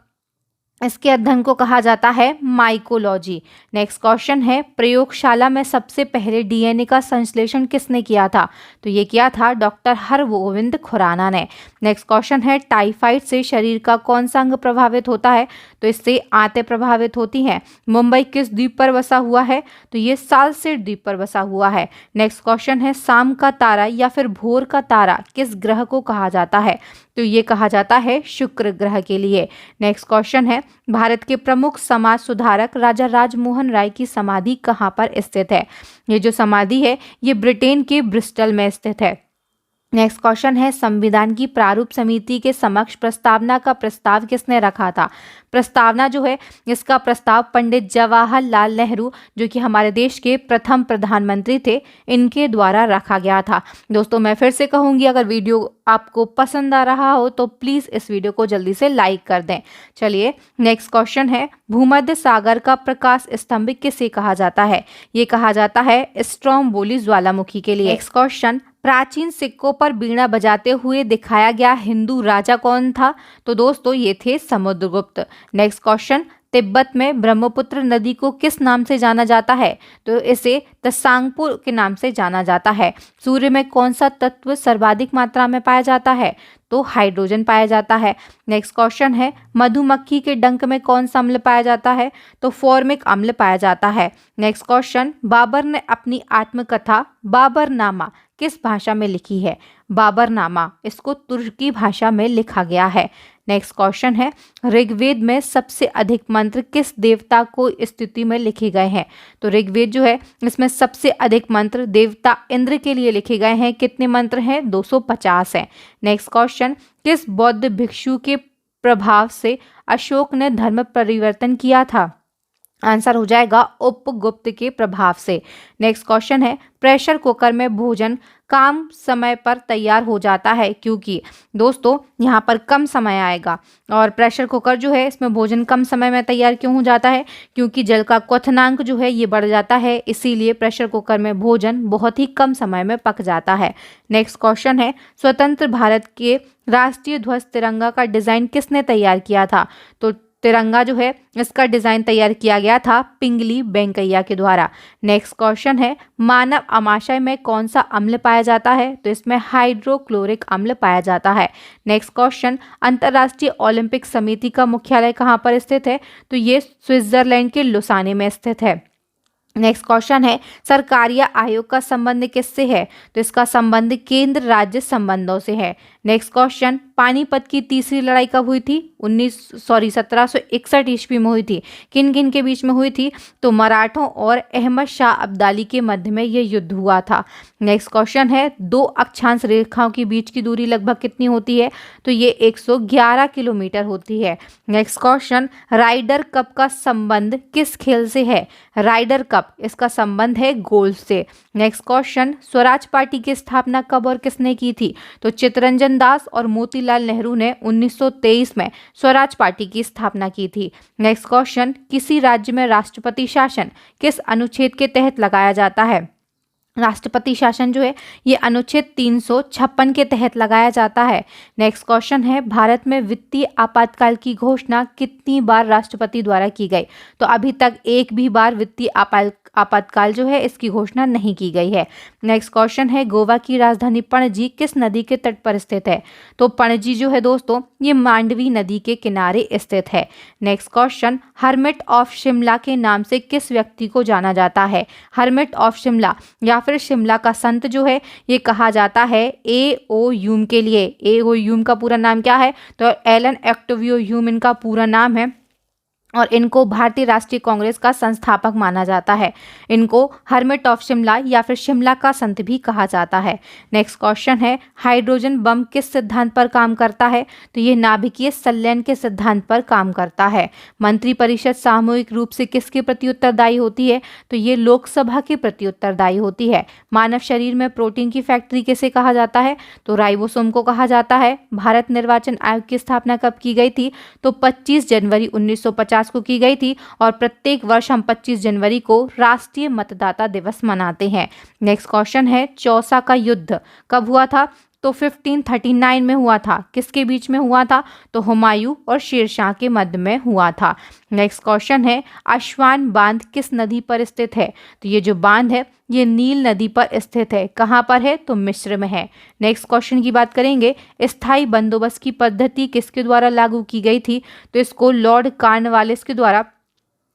[SPEAKER 1] इसके अध्ययन को कहा जाता है माइकोलॉजी। नेक्स्ट क्वेश्चन है, प्रयोगशाला में सबसे पहले डीएनए का संश्लेषण किसने किया था? तो ये किया था डॉक्टर हरगोविंद खुराना ने। नेक्स्ट क्वेश्चन है, टाइफाइड से शरीर का कौन सा अंग प्रभावित होता है? तो इससे आंतें प्रभावित होती हैं। मुंबई किस द्वीप पर बसा हुआ है? तो ये सालसेट द्वीप पर बसा हुआ है। नेक्स्ट क्वेश्चन है, शाम का तारा या फिर भोर का तारा किस ग्रह को कहा जाता है? तो ये कहा जाता है शुक्र ग्रह के लिए। नेक्स्ट क्वेश्चन है, भारत के प्रमुख समाज सुधारक राजा राजमोहन राय की समाधि कहाँ पर स्थित है? ये जो समाधि है ये ब्रिटेन के ब्रिस्टल में स्थित है। नेक्स्ट क्वेश्चन है, संविधान की प्रारूप समिति के समक्ष प्रस्तावना का प्रस्ताव किसने रखा था? प्रस्तावना जो है इसका प्रस्ताव पंडित जवाहरलाल नेहरू, जो कि हमारे देश के प्रथम प्रधानमंत्री थे, इनके द्वारा रखा गया था। दोस्तों मैं फिर से कहूँगी, अगर वीडियो आपको पसंद आ रहा हो तो प्लीज़ इस वीडियो को जल्दी से लाइक कर दें। चलिए नेक्स्ट क्वेश्चन है, भूमध्य सागर का प्रकाश स्तंभ किसे कहा जाता है? ये कहा जाता है स्ट्रोम्बोली ज्वालामुखी के लिए। नेक्स्ट क्वेश्चन, प्राचीन सिक्कों पर बीड़ा बजाते हुए दिखाया गया हिंदू राजा कौन था? तो दोस्तों ये थे समुद्रगुप्त। नेक्स्ट क्वेश्चन, तिब्बत में ब्रह्मपुत्र नदी को किस नाम से जाना जाता है? तो इसे त्सांगपो के नाम से जाना जाता है। सूर्य में कौन सा तत्व सर्वाधिक मात्रा में पाया जाता है? तो हाइड्रोजन पाया जाता है। नेक्स्ट क्वेश्चन है, मधुमक्खी के डंक में कौन सा अम्ल पाया जाता है? तो फॉर्मिक अम्ल पाया जाता है। नेक्स्ट क्वेश्चन, बाबर ने अपनी आत्मकथा बाबरनामा किस भाषा में लिखी है? बाबरनामा इसको तुर्की भाषा में लिखा गया है। नेक्स्ट क्वेश्चन है, ऋग्वेद में सबसे अधिक मंत्र किस देवता को स्तुति में लिखे गए हैं? तो ऋग्वेद जो है इसमें सबसे अधिक मंत्र देवता इंद्र के लिए लिखे गए हैं। कितने मंत्र हैं? 250 हैं। नेक्स्ट क्वेश्चन, किस बौद्ध भिक्षु के प्रभाव से अशोक ने धर्म परिवर्तन किया था? आंसर हो जाएगा उपगुप्त के प्रभाव से। नेक्स्ट क्वेश्चन है, प्रेशर कुकर में भोजन कम समय पर तैयार हो जाता है क्योंकि? दोस्तों यहाँ पर कम समय आएगा और प्रेशर कुकर जो है इसमें भोजन कम समय में तैयार क्यों हो जाता है? क्योंकि जल का क्वथनांक जो है ये बढ़ जाता है, इसीलिए प्रेशर कुकर में भोजन बहुत ही कम समय में पक जाता है। नेक्स्ट क्वेश्चन है, स्वतंत्र भारत के राष्ट्रीय ध्वज तिरंगा का डिजाइन किसने तैयार किया था? तो तिरंगा जो है इसका डिजाइन तैयार किया गया था पिंगली वेंकैया के द्वारा। नेक्स्ट क्वेश्चन है, मानव आमाशय में कौन सा अम्ल पाया जाता है? तो इसमें हाइड्रोक्लोरिक अम्ल पाया जाता है। नेक्स्ट क्वेश्चन, अंतर्राष्ट्रीय ओलंपिक समिति का मुख्यालय कहाँ पर स्थित है? तो ये स्विट्जरलैंड के लुसाने में स्थित है। नेक्स्ट क्वेश्चन है, सरकारिया आयोग का संबंध किससे है? तो इसका संबंध केंद्र राज्य संबंधों से है। नेक्स्ट क्वेश्चन, पानीपत की तीसरी लड़ाई कब हुई थी? 1761 ईस्वी में हुई थी। किन किन के बीच में हुई थी? तो मराठों और अहमद शाह अब्दाली के मध्य में यह युद्ध हुआ था। नेक्स्ट क्वेश्चन है, दो अक्षांश रेखाओं के बीच की दूरी लगभग कितनी होती है? तो ये 111 किलोमीटर होती है। नेक्स्ट क्वेश्चन, राइडर कप का संबंध किस खेल से है? राइडर कप इसका संबंध है गोल्फ से। नेक्स्ट क्वेश्चन, स्वराज पार्टी की स्थापना कब और किसने की थी? तो चित्तरंजन दास और मोतीलाल नेहरू ने 1923 में स्वराज पार्टी की स्थापना की थी। नेक्स्ट क्वेश्चन, किसी राज्य में राष्ट्रपति शासन किस अनुच्छेद के तहत लगाया जाता है? राष्ट्रपति शासन जो है ये अनुच्छेद 356 के तहत लगाया जाता है। नेक्स्ट क्वेश्चन है, भारत में वित्तीय आपातकाल की घोषणा कितनी बार राष्ट्रपति द्वारा की गई? तो अभी तक एक भी बार वित्तीय आपातकाल जो है इसकी घोषणा नहीं की गई है। नेक्स्ट क्वेश्चन है, गोवा की राजधानी पणजी किस नदी के तट पर स्थित है? तो पणजी जो है दोस्तों ये मांडवी नदी के किनारे स्थित है। Next question, hermit of Shimla के नाम से किस व्यक्ति को जाना जाता है? हर्मिट ऑफ शिमला या फिर शिमला का संत जो है ये कहा जाता है ए.ओ. ह्यूम के लिए। ए.ओ. ह्यूम का पूरा नाम क्या है? तो एलन ऑक्टेवियो ह्यूम इनका पूरा नाम है और इनको भारतीय राष्ट्रीय कांग्रेस का संस्थापक माना जाता है। इनको हर्मिट ऑफ शिमला या फिर शिमला का संत भी कहा जाता है। नेक्स्ट क्वेश्चन है, हाइड्रोजन बम किस सिद्धांत पर काम करता है? तो ये नाभिकीय संलयन के सिद्धांत पर काम करता है। मंत्रिपरिषद सामूहिक रूप से किसके प्रति उत्तरदायी होती है? तो ये लोकसभा के प्रति उत्तरदायी होती है। मानव शरीर में प्रोटीन की फैक्ट्री किसे कहा जाता है? तो राइबोसोम को कहा जाता है। भारत निर्वाचन आयोग की स्थापना कब की गई थी? तो 25 जनवरी 1950 को की गई थी और प्रत्येक वर्ष हम 25 जनवरी को राष्ट्रीय मतदाता दिवस मनाते हैं। नेक्स्ट क्वेश्चन है, चौसा का युद्ध कब हुआ था? तो 1539 में हुआ था। किसके बीच में हुआ था? तो हुमायूं और शेरशाह के मध्य में हुआ था। नेक्स्ट क्वेश्चन है, आसवान बांध किस नदी पर स्थित है? तो ये जो बांध है ये नील नदी पर स्थित है। कहाँ पर है? तो मिस्र में है। नेक्स्ट क्वेश्चन की बात करेंगे, स्थायी बंदोबस्त की पद्धति किसके द्वारा लागू की गई थी? तो इसको लॉर्ड कॉर्नवालिस के द्वारा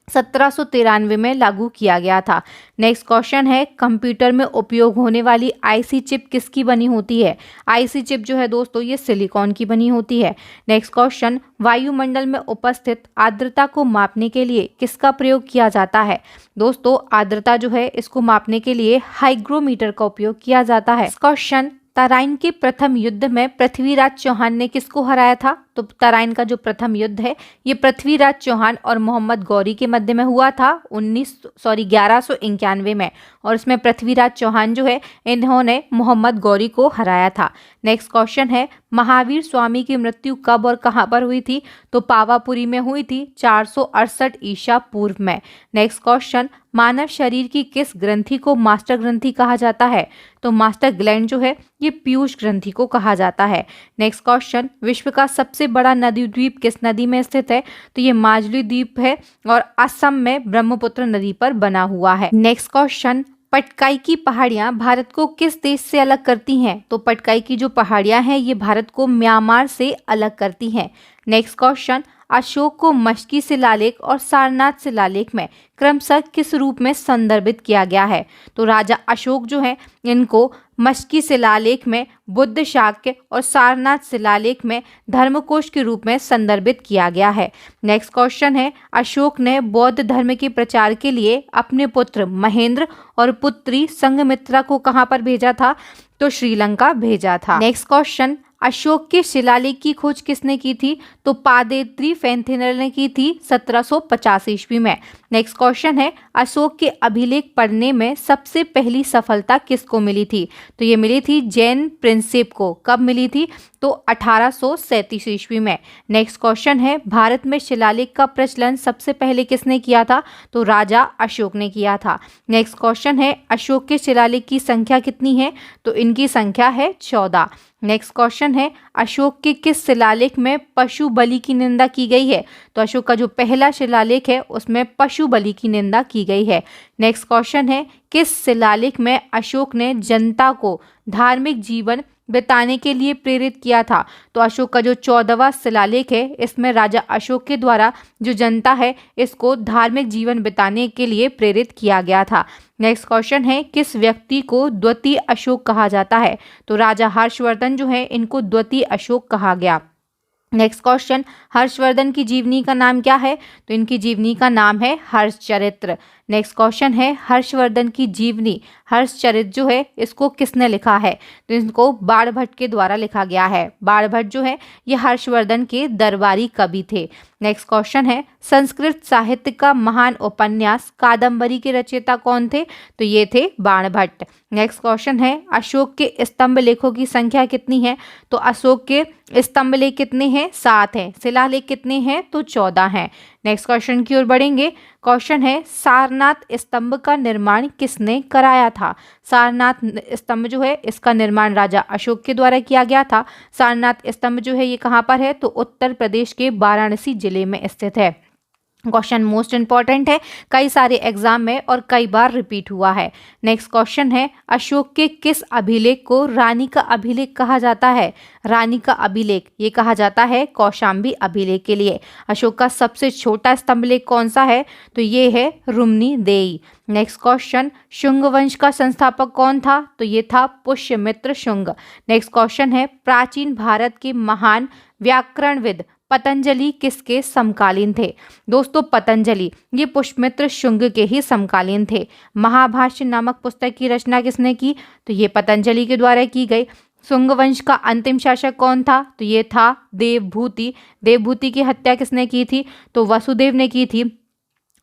[SPEAKER 1] 1793 में लागू किया गया था। नेक्स्ट क्वेश्चन है, कंप्यूटर में उपयोग होने वाली आईसी चिप किसकी बनी होती है? आईसी चिप जो है दोस्तों ये सिलिकॉन की बनी होती है। नेक्स्ट क्वेश्चन, वायुमंडल में उपस्थित आर्द्रता को मापने के लिए किसका प्रयोग किया जाता है? दोस्तों आर्द्रता जो है इसको मापने के लिए हाइग्रोमीटर का उपयोग किया जाता है। क्वेश्चन, तराइन के प्रथम युद्ध में पृथ्वीराज चौहान ने किसको हराया था? तो तराइन का जो प्रथम युद्ध है ये पृथ्वीराज चौहान और मोहम्मद गौरी के मध्य में हुआ था 1191 में और इसमें पृथ्वीराज चौहान जो है इन्होंने मोहम्मद गौरी को हराया था। नेक्स्ट क्वेश्चन है, महावीर स्वामी की मृत्यु कब और कहां पर हुई थी? तो पावापुरी में हुई थी 468 ईसा पूर्व में। नेक्स्ट क्वेश्चन, मानव शरीर की किस ग्रंथि को मास्टर ग्रंथि कहा जाता है? तो मास्टर ग्लैंड जो है ये पीयूष ग्रंथि को कहा जाता है। नेक्स्ट क्वेश्चन, विश्व का सबसे बड़ा नदी द्वीप किस नदी में स्थित है? तो ये माजुली द्वीप है और असम में ब्रह्मपुत्र नदी पर बना हुआ है। नेक्स्ट क्वेश्चन, पटकाई की पहाड़ियां भारत को किस देश से अलग करती हैं? तो पटकाई की जो पहाड़ियां हैं ये भारत को म्यांमार से अलग करती हैं। नेक्स्ट क्वेश्चन, अशोक को मशकी शिलालेख और सारनाथ शिलालेख में क्रमशः किस रूप में संदर्भित किया गया है? तो राजा अशोक जो है इनको मशकी शिलालेख में बुद्ध शाक्य और सारनाथ शिलालेख में धर्मकोश के रूप में संदर्भित किया गया है। नेक्स्ट क्वेश्चन है, अशोक ने बौद्ध धर्म के प्रचार के लिए अपने पुत्र महेंद्र और पुत्री संघमित्रा को कहां पर भेजा था? तो श्रीलंका भेजा था। नेक्स्ट क्वेश्चन, अशोक के शिलालेख की खोज किसने की थी? तो पादेत्री फेंथिनल ने की थी 1750 ईस्वी में। नेक्स्ट क्वेश्चन है, अशोक के अभिलेख पढ़ने में सबसे पहली सफलता किसको मिली थी? तो ये मिली थी जैन प्रिंसेप को। कब मिली थी? तो 1837 ईस्वी में। नेक्स्ट क्वेश्चन है, भारत में शिलालेख का प्रचलन सबसे पहले किसने किया था? तो राजा अशोक ने किया था। नेक्स्ट क्वेश्चन है, अशोक के शिलालेख की संख्या कितनी है? तो इनकी संख्या है 14। नेक्स्ट क्वेश्चन है, अशोक के किस शिलालेख में पशु बलि की निंदा की गई है? तो अशोक का जो पहला शिलालेख है उसमें पशु बलि की निंदा की गई है। नेक्स्ट क्वेश्चन है, किस शिलालेख में अशोक ने जनता को धार्मिक जीवन बिताने के लिए प्रेरित किया था? तो अशोक का जो 14वां शिलालेख है इसमें राजा अशोक के द्वारा जो जनता है इसको धार्मिक जीवन बिताने के लिए प्रेरित किया गया था। नेक्स्ट क्वेश्चन है, किस व्यक्ति को द्वितीय अशोक कहा जाता है? तो राजा हर्षवर्धन जो है इनको द्वितीय अशोक कहा गया। नेक्स्ट क्वेश्चन, हर्षवर्धन की जीवनी का नाम क्या है? तो इनकी जीवनी का नाम है हर्षचरित्र। नेक्स्ट क्वेश्चन है, हर्षवर्धन की जीवनी हर्षचरित्र जो है इसको किसने लिखा है? तो इसको बाणभट्ट के द्वारा लिखा गया है। बाणभट्ट जो है ये हर्षवर्धन के दरबारी कवि थे। नेक्स्ट क्वेश्चन है, संस्कृत साहित्य का महान उपन्यास कादम्बरी के रचयिता कौन थे? तो ये थे बाणभट्ट। नेक्स्ट क्वेश्चन है, अशोक के स्तंभ लेखों की संख्या कितनी है? तो अशोक के स्तंभ लेख कितने हैं? 7 हैं। शिलालेख कितने हैं? तो 14 हैं। नेक्स्ट क्वेश्चन की ओर बढ़ेंगे। क्वेश्चन है, सारनाथ स्तंभ का निर्माण किसने कराया था? सारनाथ स्तंभ जो है इसका निर्माण राजा अशोक के द्वारा किया गया था। सारनाथ स्तंभ जो है ये कहाँ पर है? तो उत्तर प्रदेश के वाराणसी जिले में स्थित है। क्वेश्चन मोस्ट इंपॉर्टेंट है, कई सारे एग्जाम में और कई बार रिपीट हुआ है। नेक्स्ट क्वेश्चन है, अशोक के किस अभिलेख को रानी का अभिलेख कहा जाता है? रानी का अभिलेख ये कहा जाता है कौशाम्बी अभिलेख के लिए। अशोक का सबसे छोटा स्तंभ लेख कौन सा है? तो ये है रुम्नीदेई। नेक्स्ट क्वेश्चन, शुंग वंश का संस्थापक कौन था? तो ये था पुष्यमित्र शुंग। नेक्स्ट क्वेश्चन है, प्राचीन भारत के महान व्याकरणविद पतंजलि किसके समकालीन थे? दोस्तों पतंजलि ये पुष्यमित्र शुंग के ही समकालीन थे। महाभाष्य नामक पुस्तक की रचना किसने की? तो ये पतंजलि के द्वारा की गई। शुंग वंश का अंतिम शासक कौन था? तो ये था देवभूति। देवभूति की हत्या किसने की थी? तो वसुदेव ने की थी।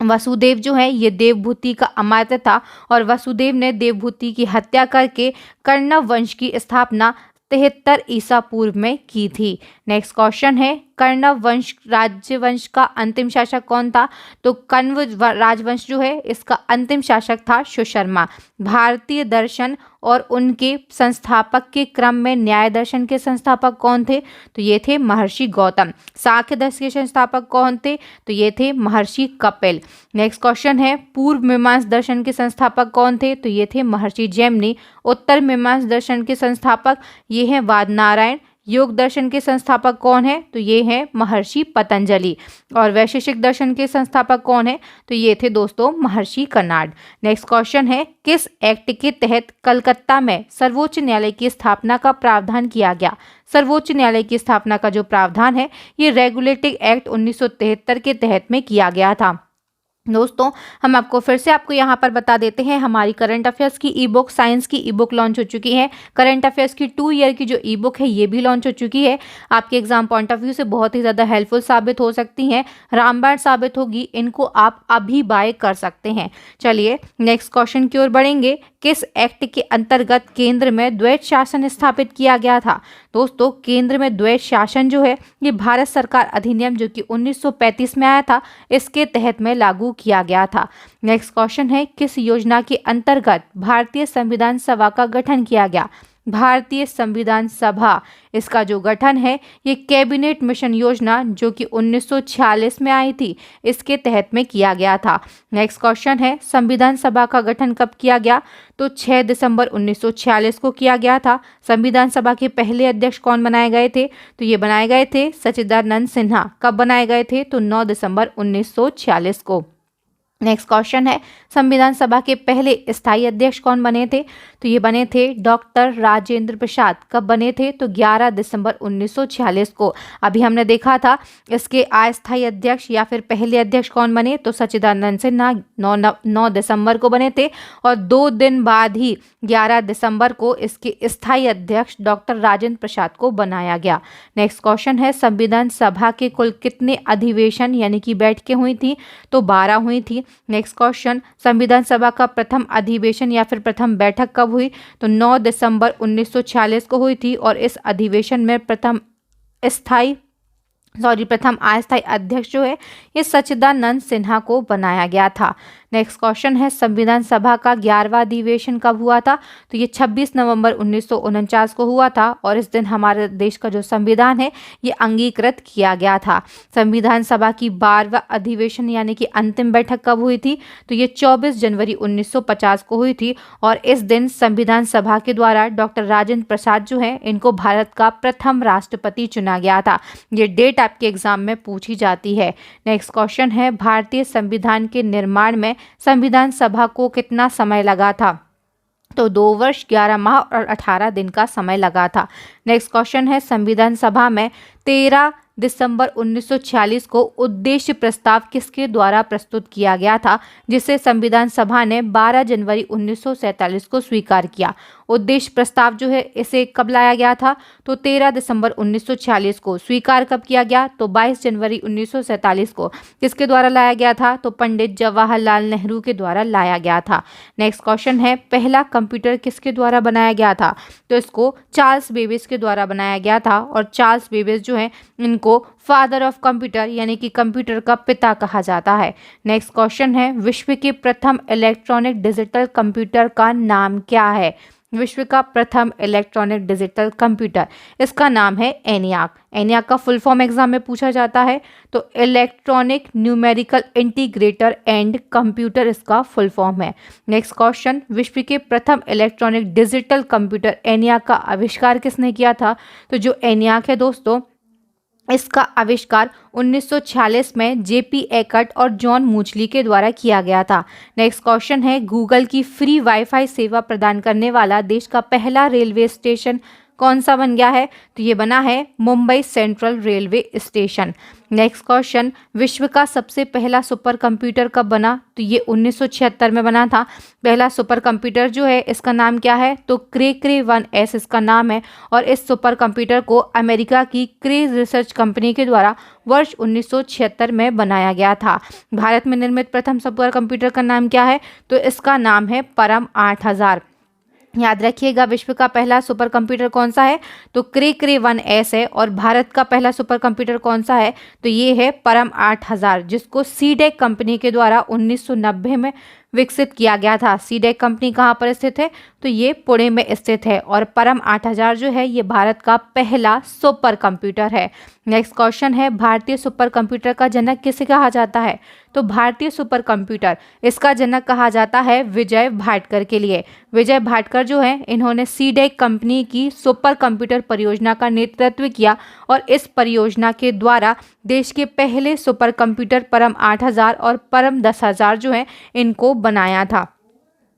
[SPEAKER 1] वसुदेव जो है ये देवभूति का अमात्य था और वसुदेव ने देवभूति की हत्या करके कर्ण वंश की स्थापना 73 ईसा पूर्व में की थी। नेक्स्ट क्वेश्चन है, कर्ण वंश राजवंश का अंतिम शासक कौन था? तो कण्व राजवंश जो है इसका अंतिम शासक था सुशर्मा। भारतीय दर्शन और उनके संस्थापक के क्रम में न्याय दर्शन के संस्थापक कौन थे? तो ये थे महर्षि गौतम। सांख्य दर्शन के संस्थापक कौन थे? तो ये थे महर्षि कपिल। नेक्स्ट क्वेश्चन है, पूर्व मीमांसा दर्शन के संस्थापक कौन थे? तो ये थे महर्षि जैमिनी। उत्तर मीमांसा दर्शन के संस्थापक ये हैं वादनारायण। योग दर्शन के संस्थापक कौन है? तो ये हैं महर्षि पतंजलि। और वैशेषिक दर्शन के संस्थापक कौन है? तो ये थे दोस्तों महर्षि कर्नाड। नेक्स्ट क्वेश्चन है, किस एक्ट के तहत कलकत्ता में सर्वोच्च न्यायालय की स्थापना का प्रावधान किया गया? सर्वोच्च न्यायालय की स्थापना का जो प्रावधान है ये रेगुलेटिंग एक्ट 1973 के तहत में किया गया था। दोस्तों हम आपको फिर से यहाँ पर बता देते हैं, हमारी करंट अफेयर्स की ई बुक, साइंस की ई बुक लॉन्च हो चुकी है। करंट अफेयर्स की 2 ईयर की जो ई बुक है ये भी लॉन्च हो चुकी है। आपके एग्जाम पॉइंट ऑफ व्यू से बहुत ही ज़्यादा हेल्पफुल साबित हो सकती हैं, रामबाण साबित होगी। इनको आप अभी बाय कर सकते हैं। चलिए नेक्स्ट क्वेश्चन की ओर बढ़ेंगे। किस एक्ट के अंतर्गत केंद्र में द्वैत शासन स्थापित किया गया था? दोस्तों केंद्र में द्वैत शासन जो है ये भारत सरकार अधिनियम जो कि 1935 में आया था इसके तहत में लागू किया गया था। नेक्स्ट क्वेश्चन है, किस योजना के अंतर्गत भारतीय संविधान सभा का गठन किया गया? भारतीय संविधान सभा इसका जो गठन है ये कैबिनेट मिशन योजना जो कि 1946 में आई थी इसके तहत में किया गया था। नेक्स्ट क्वेश्चन है, संविधान सभा का गठन कब किया गया? तो 6 दिसंबर 1946 को किया गया था। संविधान सभा के पहले अध्यक्ष कौन बनाए गए थे? तो ये बनाए गए थे सच्चिदानंद सिन्हा। कब बनाए गए थे? तो 9 दिसंबर 1946 को। नेक्स्ट क्वेश्चन है, संविधान सभा के पहले स्थायी अध्यक्ष कौन बने थे? तो ये बने थे डॉक्टर राजेंद्र प्रसाद। कब बने थे? तो 11 दिसंबर 1946 को। अभी हमने देखा था इसके अस्थायी अध्यक्ष या फिर पहले अध्यक्ष कौन बने? तो सच्चिदानंद सिन्हा 9 दिसंबर को बने थे और 2 दिन बाद ही 11 दिसंबर को इसके स्थायी अध्यक्ष डॉक्टर राजेंद्र प्रसाद को बनाया गया। नेक्स्ट क्वेश्चन है, संविधान सभा के कुल कितने अधिवेशन यानी कि बैठकें हुई थी? तो 12 हुई थी। नेक्स्ट क्वेश्चन, संविधान सभा का प्रथम अधिवेशन या फिर प्रथम बैठक कब हुई? तो 9 दिसंबर 1946 को हुई थी और इस अधिवेशन में प्रथम अस्थायी अध्यक्ष जो है ये सच्चिदानंद सिन्हा को बनाया गया था। नेक्स्ट क्वेश्चन है, संविधान सभा का 11वां अधिवेशन कब हुआ था? तो ये 26 नवंबर 1949 को हुआ था और इस दिन हमारे देश का जो संविधान है ये अंगीकृत किया गया था। संविधान सभा की 12वां अधिवेशन यानी कि अंतिम बैठक कब हुई थी? तो ये 24 जनवरी 1950 को हुई थी और इस दिन संविधान सभा के द्वारा डॉक्टर राजेंद्र प्रसाद जो है इनको भारत का प्रथम राष्ट्रपति चुना गया था। ये डेट आपके एग्जाम में पूछी जाती है। नेक्स्ट क्वेश्चन है, भारतीय संविधान के निर्माण में संविधान सभा को कितना समय लगा था? तो 2 वर्ष 11 माह और 18 दिन का समय लगा था। नेक्स्ट क्वेश्चन है, संविधान सभा में 13 दिसंबर 1946 को उद्देश्य प्रस्ताव किसके द्वारा प्रस्तुत किया गया था, जिसे संविधान सभा ने 12 जनवरी 1947 को स्वीकार किया? उद्देश्य प्रस्ताव जो है इसे कब लाया गया था? तो 13 दिसंबर 1946 को। स्वीकार कब किया गया? तो 22 जनवरी 1947 को। किसके द्वारा लाया गया था? तो पंडित जवाहरलाल नेहरू के द्वारा लाया गया था। नेक्स्ट क्वेश्चन है, पहला कंप्यूटर किसके द्वारा बनाया गया था? तो इसको चार्ल्स बेबेज के द्वारा बनाया गया था और चार्ल्स बेबेज जो है इनको फादर ऑफ कंप्यूटर यानी कि कंप्यूटर का पिता कहा जाता है। नेक्स्ट क्वेश्चन है, विश्व के प्रथम इलेक्ट्रॉनिक डिजिटल कंप्यूटर का नाम क्या है? विश्व का प्रथम इलेक्ट्रॉनिक डिजिटल कंप्यूटर, इसका नाम है एनियाक। एनियाक का फुल फॉर्म एग्जाम में पूछा जाता है तो electronic numerical integrator and computer इसका फुल फॉर्म है। नेक्स्ट क्वेश्चन, विश्व के प्रथम इलेक्ट्रॉनिक डिजिटल कंप्यूटर एनियाक का आविष्कार किसने किया था? तो जो एनियाक है दोस्तों इसका आविष्कार 1946 में जेपी एकर्ट और जॉन मूचली के द्वारा किया गया था। नेक्स्ट क्वेश्चन है, गूगल की फ्री वाईफाई सेवा प्रदान करने वाला देश का पहला रेलवे स्टेशन कौन सा बन गया है? तो ये बना है Mumbai central railway station. Next question, विश्व का सबसे पहला सुपर कंप्यूटर कब बना? तो ये 1976 में बना था। पहला सुपर कंप्यूटर जो है इसका नाम क्या है? तो क्रे 1S इसका नाम है और इस सुपर कंप्यूटर को अमेरिका की क्रे रिसर्च कंपनी के द्वारा वर्ष 1976 में बनाया गया था। भारत में निर्मित प्रथम सुपर कंप्यूटर का नाम क्या है? तो इसका नाम है परम 8000। याद रखिएगा, विश्व का पहला सुपर कंप्यूटर कौन सा है? तो क्रे 1S है और भारत का पहला सुपर कंप्यूटर कौन सा है? तो ये है परम 8000 जिसको सीडेक कंपनी के द्वारा 1990 में विकसित किया गया था। सीडेक कंपनी कहाँ पर स्थित है? तो ये पुणे में स्थित है और परम 8000 जो है ये भारत का पहला सुपर कंप्यूटर है। नेक्स्ट क्वेश्चन है, भारतीय सुपर कंप्यूटर का जनक किसे कहा जाता है? तो भारतीय सुपर कंप्यूटर इसका जनक कहा जाता है विजय भाटकर के लिए। विजय भाटकर जो है इन्होंने सीडेक कंपनी की सुपर कंप्यूटर परियोजना का नेतृत्व किया और इस परियोजना के द्वारा देश के पहले सुपर कंप्यूटर परम 8000 और परम 10000 जो है इनको बनाया था।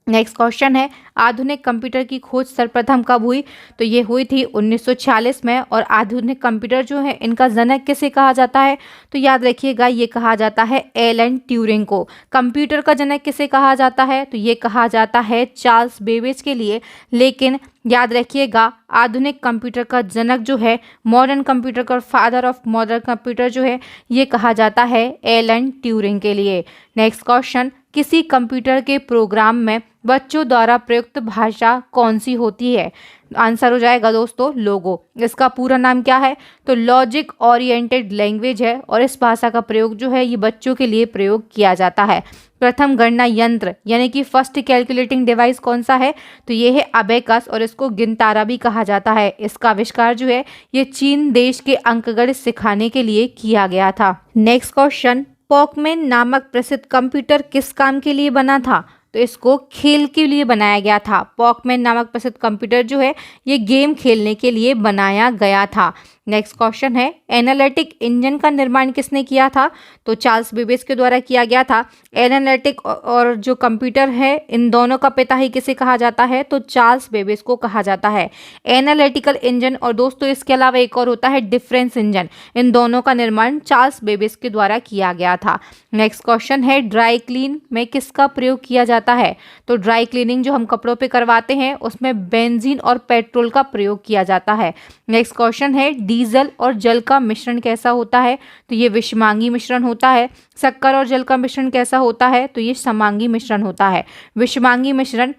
[SPEAKER 1] नेक्स्ट क्वेश्चन है, आधुनिक कंप्यूटर की खोज सर्वप्रथम कब हुई? तो ये हुई थी 1946 में और आधुनिक कंप्यूटर जो है इनका जनक किसे कहा जाता है? तो याद रखिएगा ये कहा जाता है एलन ट्यूरिंग को। कंप्यूटर का जनक किसे कहा जाता है? तो ये कहा जाता है चार्ल्स बेबेज के लिए। लेकिन याद रखिएगा आधुनिक कंप्यूटर का जनक जो है मॉडर्न कंप्यूटर का फादर ऑफ मॉडर्न कंप्यूटर जो है ये कहा जाता है एलन ट्यूरिंग के लिए। नेक्स्ट क्वेश्चन, किसी कंप्यूटर के प्रोग्राम में बच्चों द्वारा प्रयुक्त भाषा कौन सी होती है? आंसर हो जाएगा दोस्तों लोगो। इसका पूरा नाम क्या है? तो लॉजिक ओरिएंटेड लैंग्वेज है और इस भाषा का प्रयोग जो है ये बच्चों के लिए प्रयोग किया जाता है। प्रथम गणना यंत्र यानी कि फर्स्ट कैलकुलेटिंग डिवाइस कौन सा है? तो ये है अबेकस और इसको गिनतारा भी कहा जाता है। इसका आविष्कार जो है ये चीन देश के अंकगणित सिखाने के लिए किया गया था। नेक्स्ट क्वेश्चन, पॉकमैन नामक प्रसिद्ध कंप्यूटर किस काम के लिए बना था? तो इसको खेल के लिए बनाया गया था। पॉकमैन नामक प्रसिद्ध कंप्यूटर जो है ये गेम खेलने के लिए बनाया गया था। नेक्स्ट क्वेश्चन है, एनालिटिक इंजन का निर्माण किसने किया था? तो चार्ल्स बेबेज के द्वारा किया गया था। एनालिटिक और जो कंप्यूटर है इन दोनों का पिता ही किसे कहा जाता है? तो चार्ल्स बेबेज को कहा जाता है। एनालिटिकल इंजन और दोस्तों इसके अलावा एक और होता है डिफरेंस इंजन, इन दोनों का निर्माण चार्ल्स बेबेज के द्वारा किया गया था। नेक्स्ट क्वेश्चन है, ड्राई क्लीन में किसका प्रयोग किया जाता है? तो ड्राई क्लीनिंग जो हम कपड़ों पे करवाते हैं उसमें बेंजीन और पेट्रोल का प्रयोग किया जाता है। नेक्स्ट क्वेश्चन है, डीजल और जल का मिश्रण कैसा होता है? तो ये विषमांगी मिश्रण होता है। शक्कर और जल का मिश्रण कैसा होता है? तो ये समांगी मिश्रण होता है। विषमांगी मिश्रण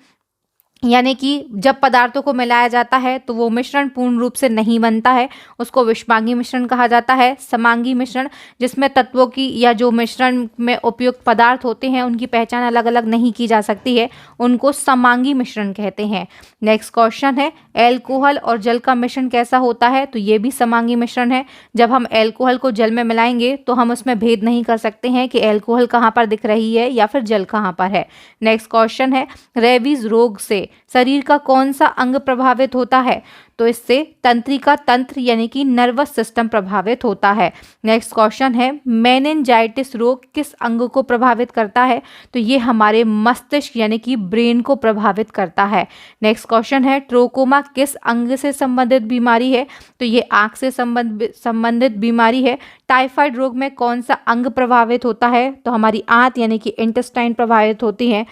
[SPEAKER 1] यानी कि जब पदार्थों को मिलाया जाता है तो वो मिश्रण पूर्ण रूप से नहीं बनता है, उसको विषमांगी मिश्रण कहा जाता है। समांगी मिश्रण जिसमें तत्वों की या जो मिश्रण में उपयुक्त पदार्थ होते हैं उनकी पहचान अलग अलग नहीं की जा सकती है, उनको समांगी मिश्रण कहते हैं। नेक्स्ट क्वेश्चन है, एल्कोहल और जल का मिश्रण कैसा होता है? तो ये भी समांगी मिश्रण है। जब हम एल्कोहल को जल में मिलाएंगे तो हम उसमें भेद नहीं कर सकते हैं कि एल्कोहल कहाँ पर दिख रही है या फिर जल कहाँ पर है। नेक्स्ट क्वेश्चन है, रेबीज रोग से शरीर का कौन सा अंग प्रभावित होता है? तो इससे तंत्रिका तंत्र यानी कि नर्वस सिस्टम प्रभावित होता है। नेक्स्ट क्वेश्चन है, मेनिंजाइटिस रोग किस अंग को प्रभावित करता है? तो ये हमारे मस्तिष्क यानी कि ब्रेन को प्रभावित करता है। नेक्स्ट क्वेश्चन है, ट्रोकोमा किस अंग से संबंधित बीमारी है? तो ये आंख से संबंधित बीमारी है। टाइफाइड रोग में कौन सा अंग प्रभावित होता है? तो हमारी आंत यानी कि इंटेस्टाइन प्रभावित होती है।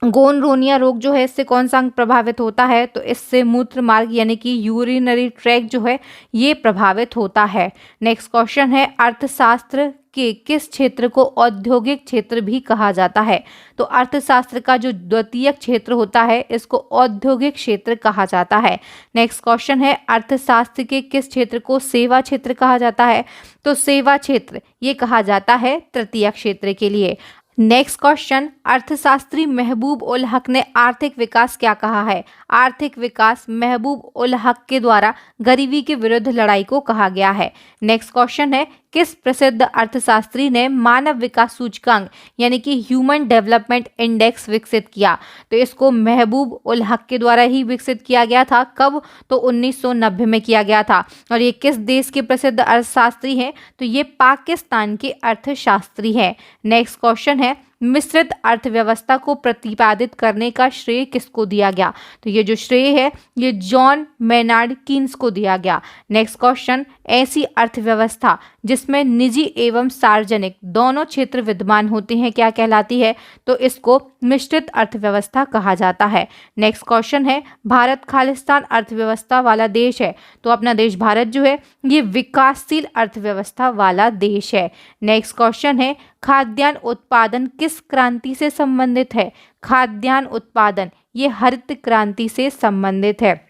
[SPEAKER 1] गोनरोनिया रोग जो है इससे कौन सा अंग प्रभावित होता है? तो इससे मूत्र मार्ग यानी कि यूरिनरी ट्रैक्ट जो है ये प्रभावित होता है। नेक्स्ट क्वेश्चन है, अर्थशास्त्र के किस क्षेत्र को औद्योगिक क्षेत्र भी कहा जाता है? तो अर्थशास्त्र का जो द्वितीयक क्षेत्र होता है इसको औद्योगिक क्षेत्र कहा जाता है। नेक्स्ट क्वेश्चन है, अर्थशास्त्र के किस क्षेत्र को सेवा क्षेत्र कहा जाता है? तो सेवा क्षेत्र ये कहा जाता है तृतीयक क्षेत्र के लिए। नेक्स्ट क्वेश्चन, अर्थशास्त्री महबूब उल हक ने आर्थिक विकास क्या कहा है? आर्थिक विकास महबूब उल हक के द्वारा गरीबी के विरुद्ध लड़ाई को कहा गया है। नेक्स्ट क्वेश्चन है, किस प्रसिद्ध अर्थशास्त्री ने मानव विकास सूचकांक यानी कि ह्यूमन डेवलपमेंट इंडेक्स विकसित किया? तो इसको महबूब उल हक के द्वारा ही विकसित किया गया था। कब? तो 1990 में किया गया था। और ये किस देश के प्रसिद्ध अर्थशास्त्री हैं? तो ये पाकिस्तान के अर्थशास्त्री हैं। नेक्स्ट क्वेश्चन है, मिश्रित अर्थव्यवस्था को प्रतिपादित करने का श्रेय किसको दिया गया? तो ये जो श्रेय है ये जॉन मेनार्ड कीन्स को दिया गया। नेक्स्ट क्वेश्चन, ऐसी अर्थव्यवस्था जिसमें निजी एवं सार्वजनिक दोनों क्षेत्र विद्यमान होते हैं क्या कहलाती है? तो इसको मिश्रित अर्थव्यवस्था कहा जाता है। नेक्स्ट क्वेश्चन है, भारत खालिस्तान अर्थव्यवस्था वाला देश है, तो अपना देश भारत जो है ये विकासशील अर्थव्यवस्था वाला देश है। नेक्स्ट क्वेश्चन है, खाद्यान्न उत्पादन किस क्रांति से संबंधित है? खाद्यान्न उत्पादन ये हरित क्रांति से संबंधित है।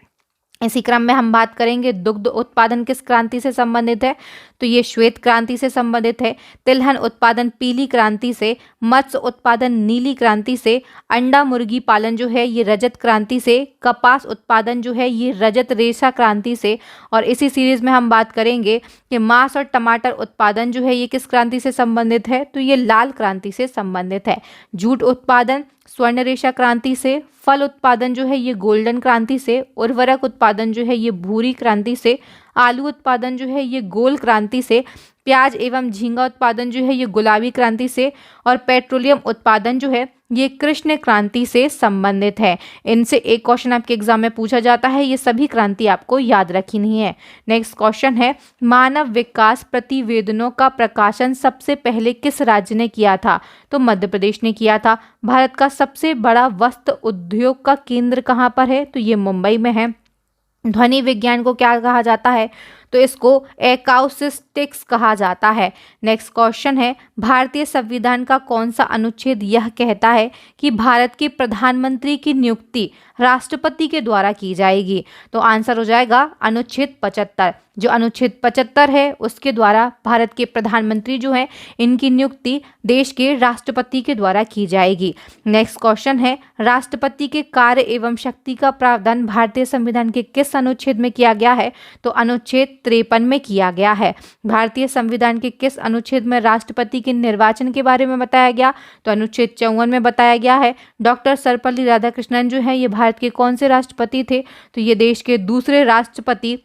[SPEAKER 1] इसी क्रम में हम बात करेंगे दुग्ध उत्पादन किस क्रांति से संबंधित है? तो ये श्वेत क्रांति से संबंधित है। तिलहन उत्पादन पीली क्रांति से, मत्स्य उत्पादन नीली क्रांति से, अंडा मुर्गी पालन जो है ये रजत क्रांति से, कपास उत्पादन जो है ये रजत रेशा क्रांति से, और इसी सीरीज में हम बात करेंगे कि मांस और टमाटर उत्पादन जो है ये किस क्रांति से संबंधित है? तो ये लाल क्रांति से संबंधित है। जूट उत्पादन स्वर्ण रेशा क्रांति से, फल उत्पादन जो है ये गोल्डन क्रांति से, उर्वरक उत्पादन जो है ये भूरी क्रांति से, आलू उत्पादन जो है ये गोल क्रांति से, प्याज एवं झींगा उत्पादन जो है ये गुलाबी क्रांति से, और पेट्रोलियम उत्पादन जो है ये कृष्ण क्रांति से संबंधित है। इनसे एक क्वेश्चन आपके एग्जाम में पूछा जाता है, ये सभी क्रांति आपको याद रखनी है। नेक्स्ट क्वेश्चन है, मानव विकास प्रतिवेदनों का प्रकाशन सबसे पहले किस राज्य ने किया था? तो मध्य प्रदेश ने किया था। भारत का सबसे बड़ा वस्त्र उद्योग का केंद्र कहाँ पर है? तो ये मुंबई में है। ध्वनि विज्ञान को क्या कहा जाता है? तो इसको एकॉउस्टिक्स कहा जाता है। नेक्स्ट क्वेश्चन है, भारतीय संविधान का कौन सा अनुच्छेद यह कहता है कि भारत के प्रधानमंत्री की नियुक्ति राष्ट्रपति के द्वारा की जाएगी? तो आंसर हो जाएगा अनुच्छेद 75। जो अनुच्छेद 75 है उसके द्वारा भारत के प्रधानमंत्री जो हैं इनकी नियुक्ति देश के राष्ट्रपति के द्वारा की जाएगी। नेक्स्ट क्वेश्चन है, राष्ट्रपति के कार्य एवं शक्ति का प्रावधान भारतीय संविधान के किस अनुच्छेद में किया गया है? तो अनुच्छेद 53 में किया गया है। भारतीय संविधान के किस अनुच्छेद में राष्ट्रपति के निर्वाचन के बारे में बताया गया? तो अनुच्छेद 54 में बताया गया है। डॉक्टर सर्वपल्ली राधाकृष्णन जो है ये भारत के कौन से राष्ट्रपति थे? तो ये देश के दूसरे राष्ट्रपति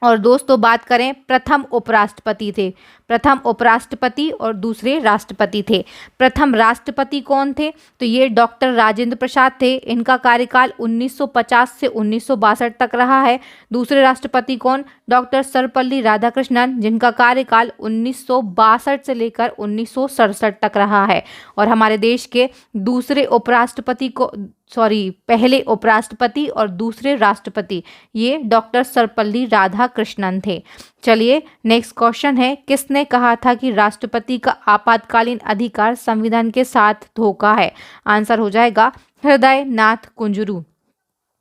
[SPEAKER 1] और दोस्तों बात करें प्रथम उपराष्ट्रपति थे। प्रथम उपराष्ट्रपति और दूसरे राष्ट्रपति थे। प्रथम राष्ट्रपति कौन थे? तो ये डॉक्टर राजेंद्र प्रसाद थे। इनका कार्यकाल 1950 से 1962 तक रहा है। दूसरे राष्ट्रपति कौन? डॉक्टर सर्वपल्ली राधाकृष्णन, जिनका कार्यकाल 1962 से लेकर 1967 तक रहा है। और हमारे देश के दूसरे उपराष्ट्रपति को पहले उपराष्ट्रपति और दूसरे राष्ट्रपति ये डॉक्टर सर्वपल्ली राधाकृष्णन थे। चलिए नेक्स्ट क्वेश्चन है, किसने कहा था कि राष्ट्रपति का आपातकालीन अधिकार संविधान के साथ धोखा है? आंसर हो जाएगा हृदय नाथ कुंजरू।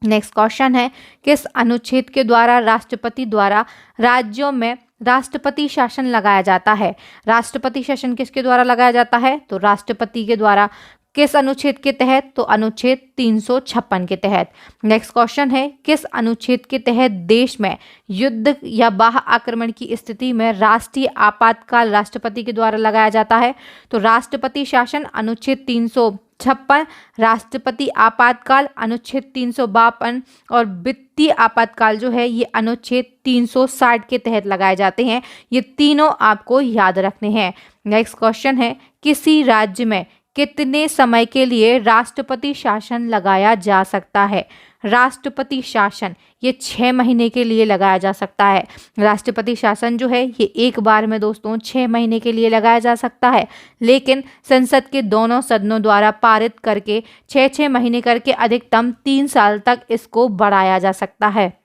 [SPEAKER 1] नेक्स्ट क्वेश्चन है, किस अनुच्छेद के द्वारा राष्ट्रपति द्वारा राज्यों में राष्ट्रपति शासन लगाया जाता है? राष्ट्रपति शासन किसके द्वारा लगाया जाता है? तो राष्ट्रपति के द्वारा। किस अनुच्छेद के तहत? तो अनुच्छेद 356 के तहत। नेक्स्ट क्वेश्चन है, किस अनुच्छेद के तहत देश में युद्ध या बाह्य आक्रमण की स्थिति में राष्ट्रीय आपातकाल राष्ट्रपति के द्वारा लगाया जाता है? तो राष्ट्रपति शासन अनुच्छेद 356, राष्ट्रपति आपातकाल अनुच्छेद 352 और वित्तीय आपातकाल जो है ये अनुच्छेद 360 के तहत लगाए जाते हैं। ये तीनों आपको याद रखने हैं। नेक्स्ट क्वेश्चन है, किसी राज्य में कितने समय के लिए राष्ट्रपति शासन लगाया जा सकता है? राष्ट्रपति शासन ये 6 महीने के लिए लगाया जा सकता है। राष्ट्रपति शासन जो है ये एक बार में दोस्तों 6 महीने के लिए लगाया जा सकता है, लेकिन संसद के दोनों सदनों द्वारा पारित करके 6-6 महीने करके अधिकतम 3 साल तक इसको बढ़ाया जा सकता है।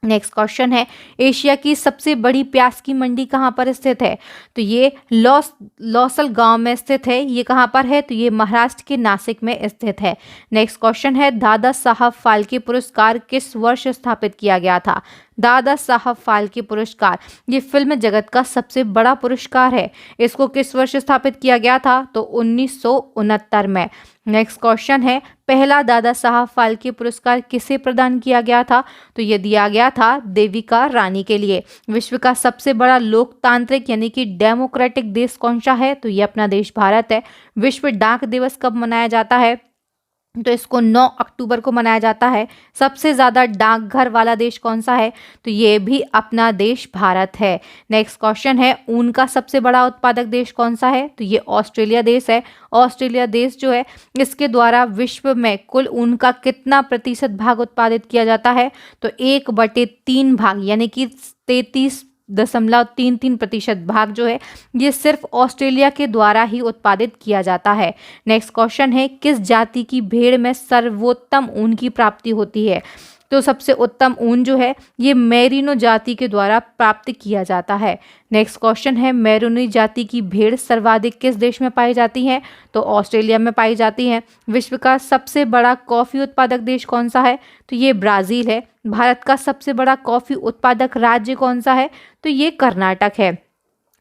[SPEAKER 1] नेक्स्ट क्वेश्चन है, एशिया की सबसे बड़ी प्याज की मंडी कहाँ पर स्थित है? तो ये लौसल गांव में स्थित है। ये कहाँ पर है? तो ये महाराष्ट्र के नासिक में स्थित है। नेक्स्ट क्वेश्चन है, दादा साहब फाल्के पुरस्कार किस वर्ष स्थापित किया गया था? दादा साहब फाल्के पुरस्कार ये फिल्म जगत का सबसे बड़ा पुरस्कार है। इसको किस वर्ष स्थापित किया गया था? तो 1969 में। नेक्स्ट क्वेश्चन है, पहला दादा साहब फाल्के पुरस्कार किसे प्रदान किया गया था? तो ये दिया गया था देविका रानी के लिए। विश्व का सबसे बड़ा लोकतांत्रिक यानी कि डेमोक्रेटिक देश कौन सा है? तो ये अपना देश भारत है। विश्व डाक दिवस कब मनाया जाता है? तो इसको 9 अक्टूबर को मनाया जाता है। सबसे ज़्यादा डाकघर वाला देश कौन सा है? तो ये भी अपना देश भारत है। नेक्स्ट क्वेश्चन है, ऊन का सबसे बड़ा उत्पादक देश कौन सा है? तो ये ऑस्ट्रेलिया देश है। ऑस्ट्रेलिया देश जो है इसके द्वारा विश्व में कुल ऊन का कितना प्रतिशत भाग उत्पादित किया जाता है? तो 1/3 भाग यानी कि 33.33% भाग जो है ये सिर्फ ऑस्ट्रेलिया के द्वारा ही उत्पादित किया जाता है। नेक्स्ट क्वेश्चन है, किस जाति की भेड़ में सर्वोत्तम ऊन की प्राप्ति होती है? तो सबसे उत्तम ऊन जो है ये मेरिनो जाति के द्वारा प्राप्त किया जाता है। नेक्स्ट क्वेश्चन है, मेरिनो जाति की भेड़ सर्वाधिक किस देश में पाई जाती है? तो ऑस्ट्रेलिया में पाई जाती है। विश्व का सबसे बड़ा कॉफ़ी उत्पादक देश कौन सा है? तो ये ब्राज़ील है। भारत का सबसे बड़ा कॉफ़ी उत्पादक राज्य कौन सा है? तो ये कर्नाटक है।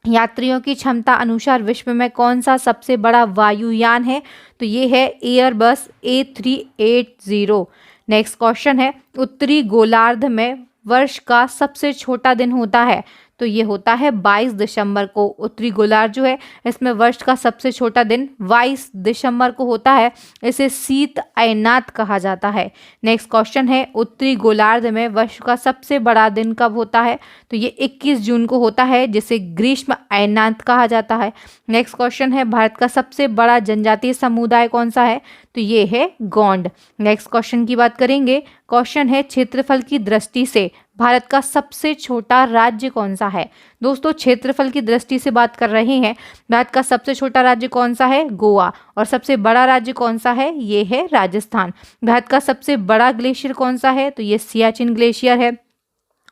[SPEAKER 1] यात्रियों की क्षमता अनुसार विश्व में कौन सा सबसे बड़ा वायुयान है? तो ये है एयरबस A380। नेक्स्ट क्वेश्चन है, उत्तरी गोलार्ध में वर्ष का सबसे छोटा दिन होता है? तो ये होता है 22 दिसंबर को। उत्तरी गोलार्ध जो है इसमें वर्ष का सबसे छोटा दिन 22 दिसंबर को होता है। इसे शीत अयनात कहा जाता है। नेक्स्ट क्वेश्चन है, उत्तरी गोलार्ध में वर्ष का सबसे बड़ा दिन कब होता है? तो ये 21 जून को होता है, जिसे ग्रीष्म अयनात कहा जाता है। नेक्स्ट क्वेश्चन है, भारत का सबसे बड़ा जनजातीय समुदाय कौन सा है? तो ये है गोंड। नेक्स्ट क्वेश्चन की बात करेंगे। क्वेश्चन है, क्षेत्रफल की दृष्टि से भारत का सबसे छोटा राज्य कौन सा है? दोस्तों क्षेत्रफल की दृष्टि से बात कर रहे हैं। भारत का सबसे छोटा राज्य कौन सा है? गोवा। और सबसे बड़ा राज्य कौन सा है? ये है राजस्थान। भारत का सबसे बड़ा ग्लेशियर कौन सा है? तो ये सियाचिन ग्लेशियर है।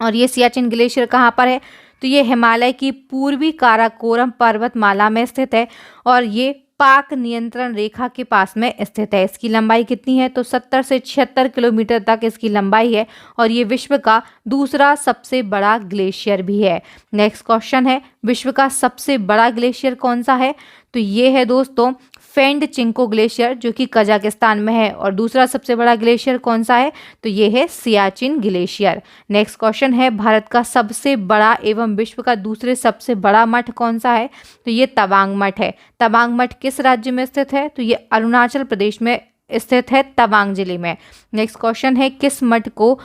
[SPEAKER 1] और ये सियाचिन ग्लेशियर कहाँ पर है? तो ये हिमालय की पूर्वी काराकोरम पर्वतमाला में स्थित है और ये पाक नियंत्रण रेखा के पास में स्थित है। इसकी लंबाई कितनी है? तो 70 से 76 किलोमीटर तक इसकी लंबाई है और ये विश्व का दूसरा सबसे बड़ा ग्लेशियर भी है। नेक्स्ट क्वेश्चन है, विश्व का सबसे बड़ा ग्लेशियर कौन सा है? तो ये है दोस्तों फेंड चिंको ग्लेशियर, जो कि कजाकिस्तान में है। और दूसरा सबसे बड़ा ग्लेशियर कौन सा है? तो ये है सियाचिन ग्लेशियर। नेक्स्ट क्वेश्चन है, भारत का सबसे बड़ा एवं विश्व का दूसरे सबसे बड़ा मठ कौन सा है? तो ये तवांग मठ है। तवांग मठ किस राज्य में स्थित है? तो ये अरुणाचल प्रदेश में स्थित है, तवांग जिले में। नेक्स्ट क्वेश्चन है, किस मठ को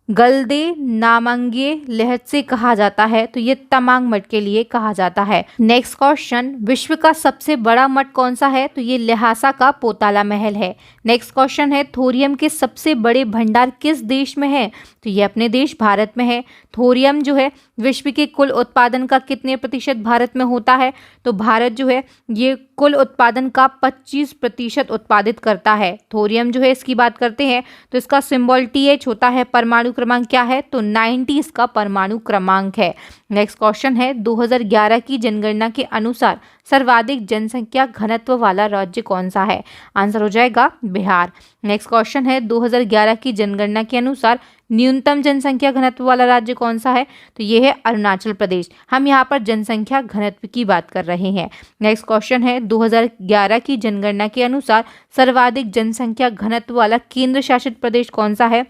[SPEAKER 1] गलदे नामंगे लहजे कहा जाता है? तो ये तमांग मठ के लिए कहा जाता है। नेक्स्ट क्वेश्चन, विश्व का सबसे बड़ा मठ कौन सा है? तो ये ल्हासा का पोताला महल है। नेक्स्ट क्वेश्चन है, थोरियम के सबसे बड़े भंडार किस देश में है? तो ये अपने देश भारत में है। थोरियम जो है विश्व के कुल उत्पादन का कितने प्रतिशत भारत में होता है? तो भारत जो है ये कुल उत्पादन का 25% उत्पादित करता है। थोरियम जो है इसकी बात करते हैं तो इसका सिंबल TH होता है। परमाणु क्रमांक क्या है? तो 90 इसका परमाणु क्रमांक है। नेक्स्ट क्वेश्चन है, 2011 की जनगणना के अनुसार सर्वाधिक जनसंख्या घनत्व वाला राज्य कौन सा है? आंसर हो जाएगा बिहार। नेक्स्ट क्वेश्चन है, 2011 की जनगणना के अनुसार न्यूनतम जनसंख्या घनत्व वाला राज्य कौन सा है? तो ये है अरुणाचल प्रदेश। हम यहाँ पर जनसंख्या घनत्व की बात कर रहे हैं। नेक्स्ट क्वेश्चन है, 2011 की जनगणना के अनुसार सर्वाधिक जनसंख्या घनत्व वाला केंद्र शासित प्रदेश कौन सा है?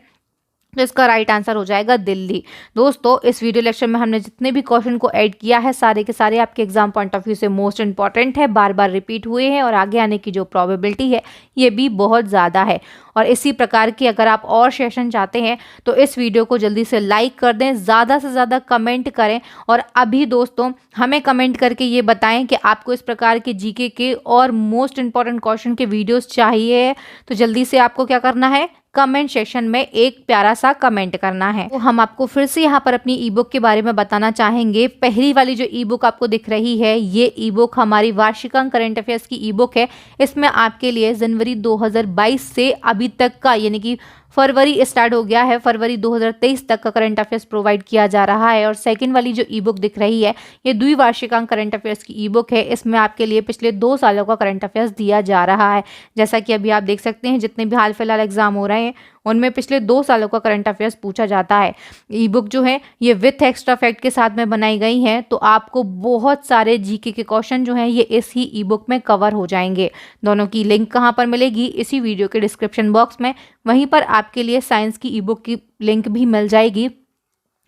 [SPEAKER 1] तो इसका राइट आंसर हो जाएगा दिल्ली। दोस्तों, इस वीडियो लेक्चर में हमने जितने भी क्वेश्चन को ऐड किया है सारे के सारे आपके एग्जाम पॉइंट ऑफ व्यू से मोस्ट इंपॉर्टेंट है, बार बार रिपीट हुए हैं और आगे आने की जो प्रोबेबिलिटी है ये भी बहुत ज़्यादा है। और इसी प्रकार की अगर आप और सेशन चाहते हैं तो इस वीडियो को जल्दी से लाइक कर दें, ज़्यादा से ज़्यादा कमेंट करें और अभी दोस्तों हमें कमेंट करके ये बताएं कि आपको इस प्रकार के जीके के और मोस्ट इंपॉर्टेंट क्वेश्चन के वीडियोस चाहिए। तो जल्दी से आपको क्या करना है, कमेंट सेक्शन में एक प्यारा सा कमेंट करना है। तो हम आपको फिर से यहाँ पर अपनी ई बुक के बारे में बताना चाहेंगे। पहली वाली जो ई बुक आपको दिख रही है ये ई बुक हमारी वार्षिकांक करंट अफेयर्स की ई बुक है। इसमें आपके लिए जनवरी 2022 से अभी तक का यानी कि फरवरी स्टार्ट हो गया है, फरवरी 2023 तक का करंट अफेयर्स प्रोवाइड किया जा रहा है। और सेकंड वाली जो ई बुक दिख रही है ये द्विवार्षिकांक करंट अफेयर्स की ई बुक है। इसमें आपके लिए पिछले 2 सालों का करंट अफेयर्स दिया जा रहा है। जैसा कि अभी आप देख सकते हैं जितने भी हाल फिलहाल एग्जाम हो रहे हैं उनमें पिछले 2 सालों का करंट अफेयर्स पूछा जाता है। ई बुक जो है ये विथ एक्स्ट्रा फैक्ट के साथ में बनाई गई है, तो आपको बहुत सारे जीके के क्वेश्चन जो हैं ये इस ही ई बुक में कवर हो जाएंगे। दोनों की लिंक कहाँ पर मिलेगी? इसी वीडियो के डिस्क्रिप्शन बॉक्स में। वहीं पर आपके लिए साइंस की ई बुक की लिंक भी मिल जाएगी।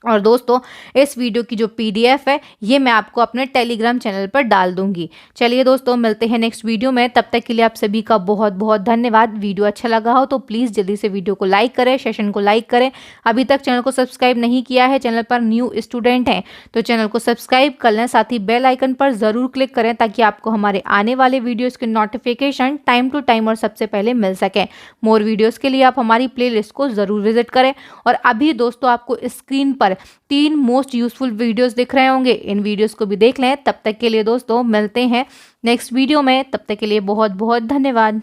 [SPEAKER 1] और दोस्तों, इस वीडियो की जो PDF है ये मैं आपको अपने टेलीग्राम चैनल पर डाल दूंगी। चलिए दोस्तों, मिलते हैं नेक्स्ट वीडियो में। तब तक के लिए आप सभी का बहुत बहुत धन्यवाद। वीडियो अच्छा लगा हो तो प्लीज़ जल्दी से वीडियो को लाइक करें, सेशन को लाइक करें। अभी तक चैनल को सब्सक्राइब नहीं किया है, चैनल पर न्यू स्टूडेंट हैं तो चैनल को सब्सक्राइब कर लें, साथ ही बेल आइकन पर ज़रूर क्लिक करें ताकि आपको हमारे आने वाले वीडियोज़ के नोटिफिकेशन टाइम टू टाइम और सबसे पहले मिल सकें। मोर वीडियोज़ के लिए आप हमारी प्ले लिस्ट को ज़रूर विजिट करें। और अभी दोस्तों आपको स्क्रीन पर 3 मोस्ट यूजफुल वीडियोस दिख रहे होंगे, इन वीडियोस को भी देख लें। तब तक के लिए दोस्तों मिलते हैं नेक्स्ट वीडियो में। तब तक के लिए बहुत बहुत धन्यवाद।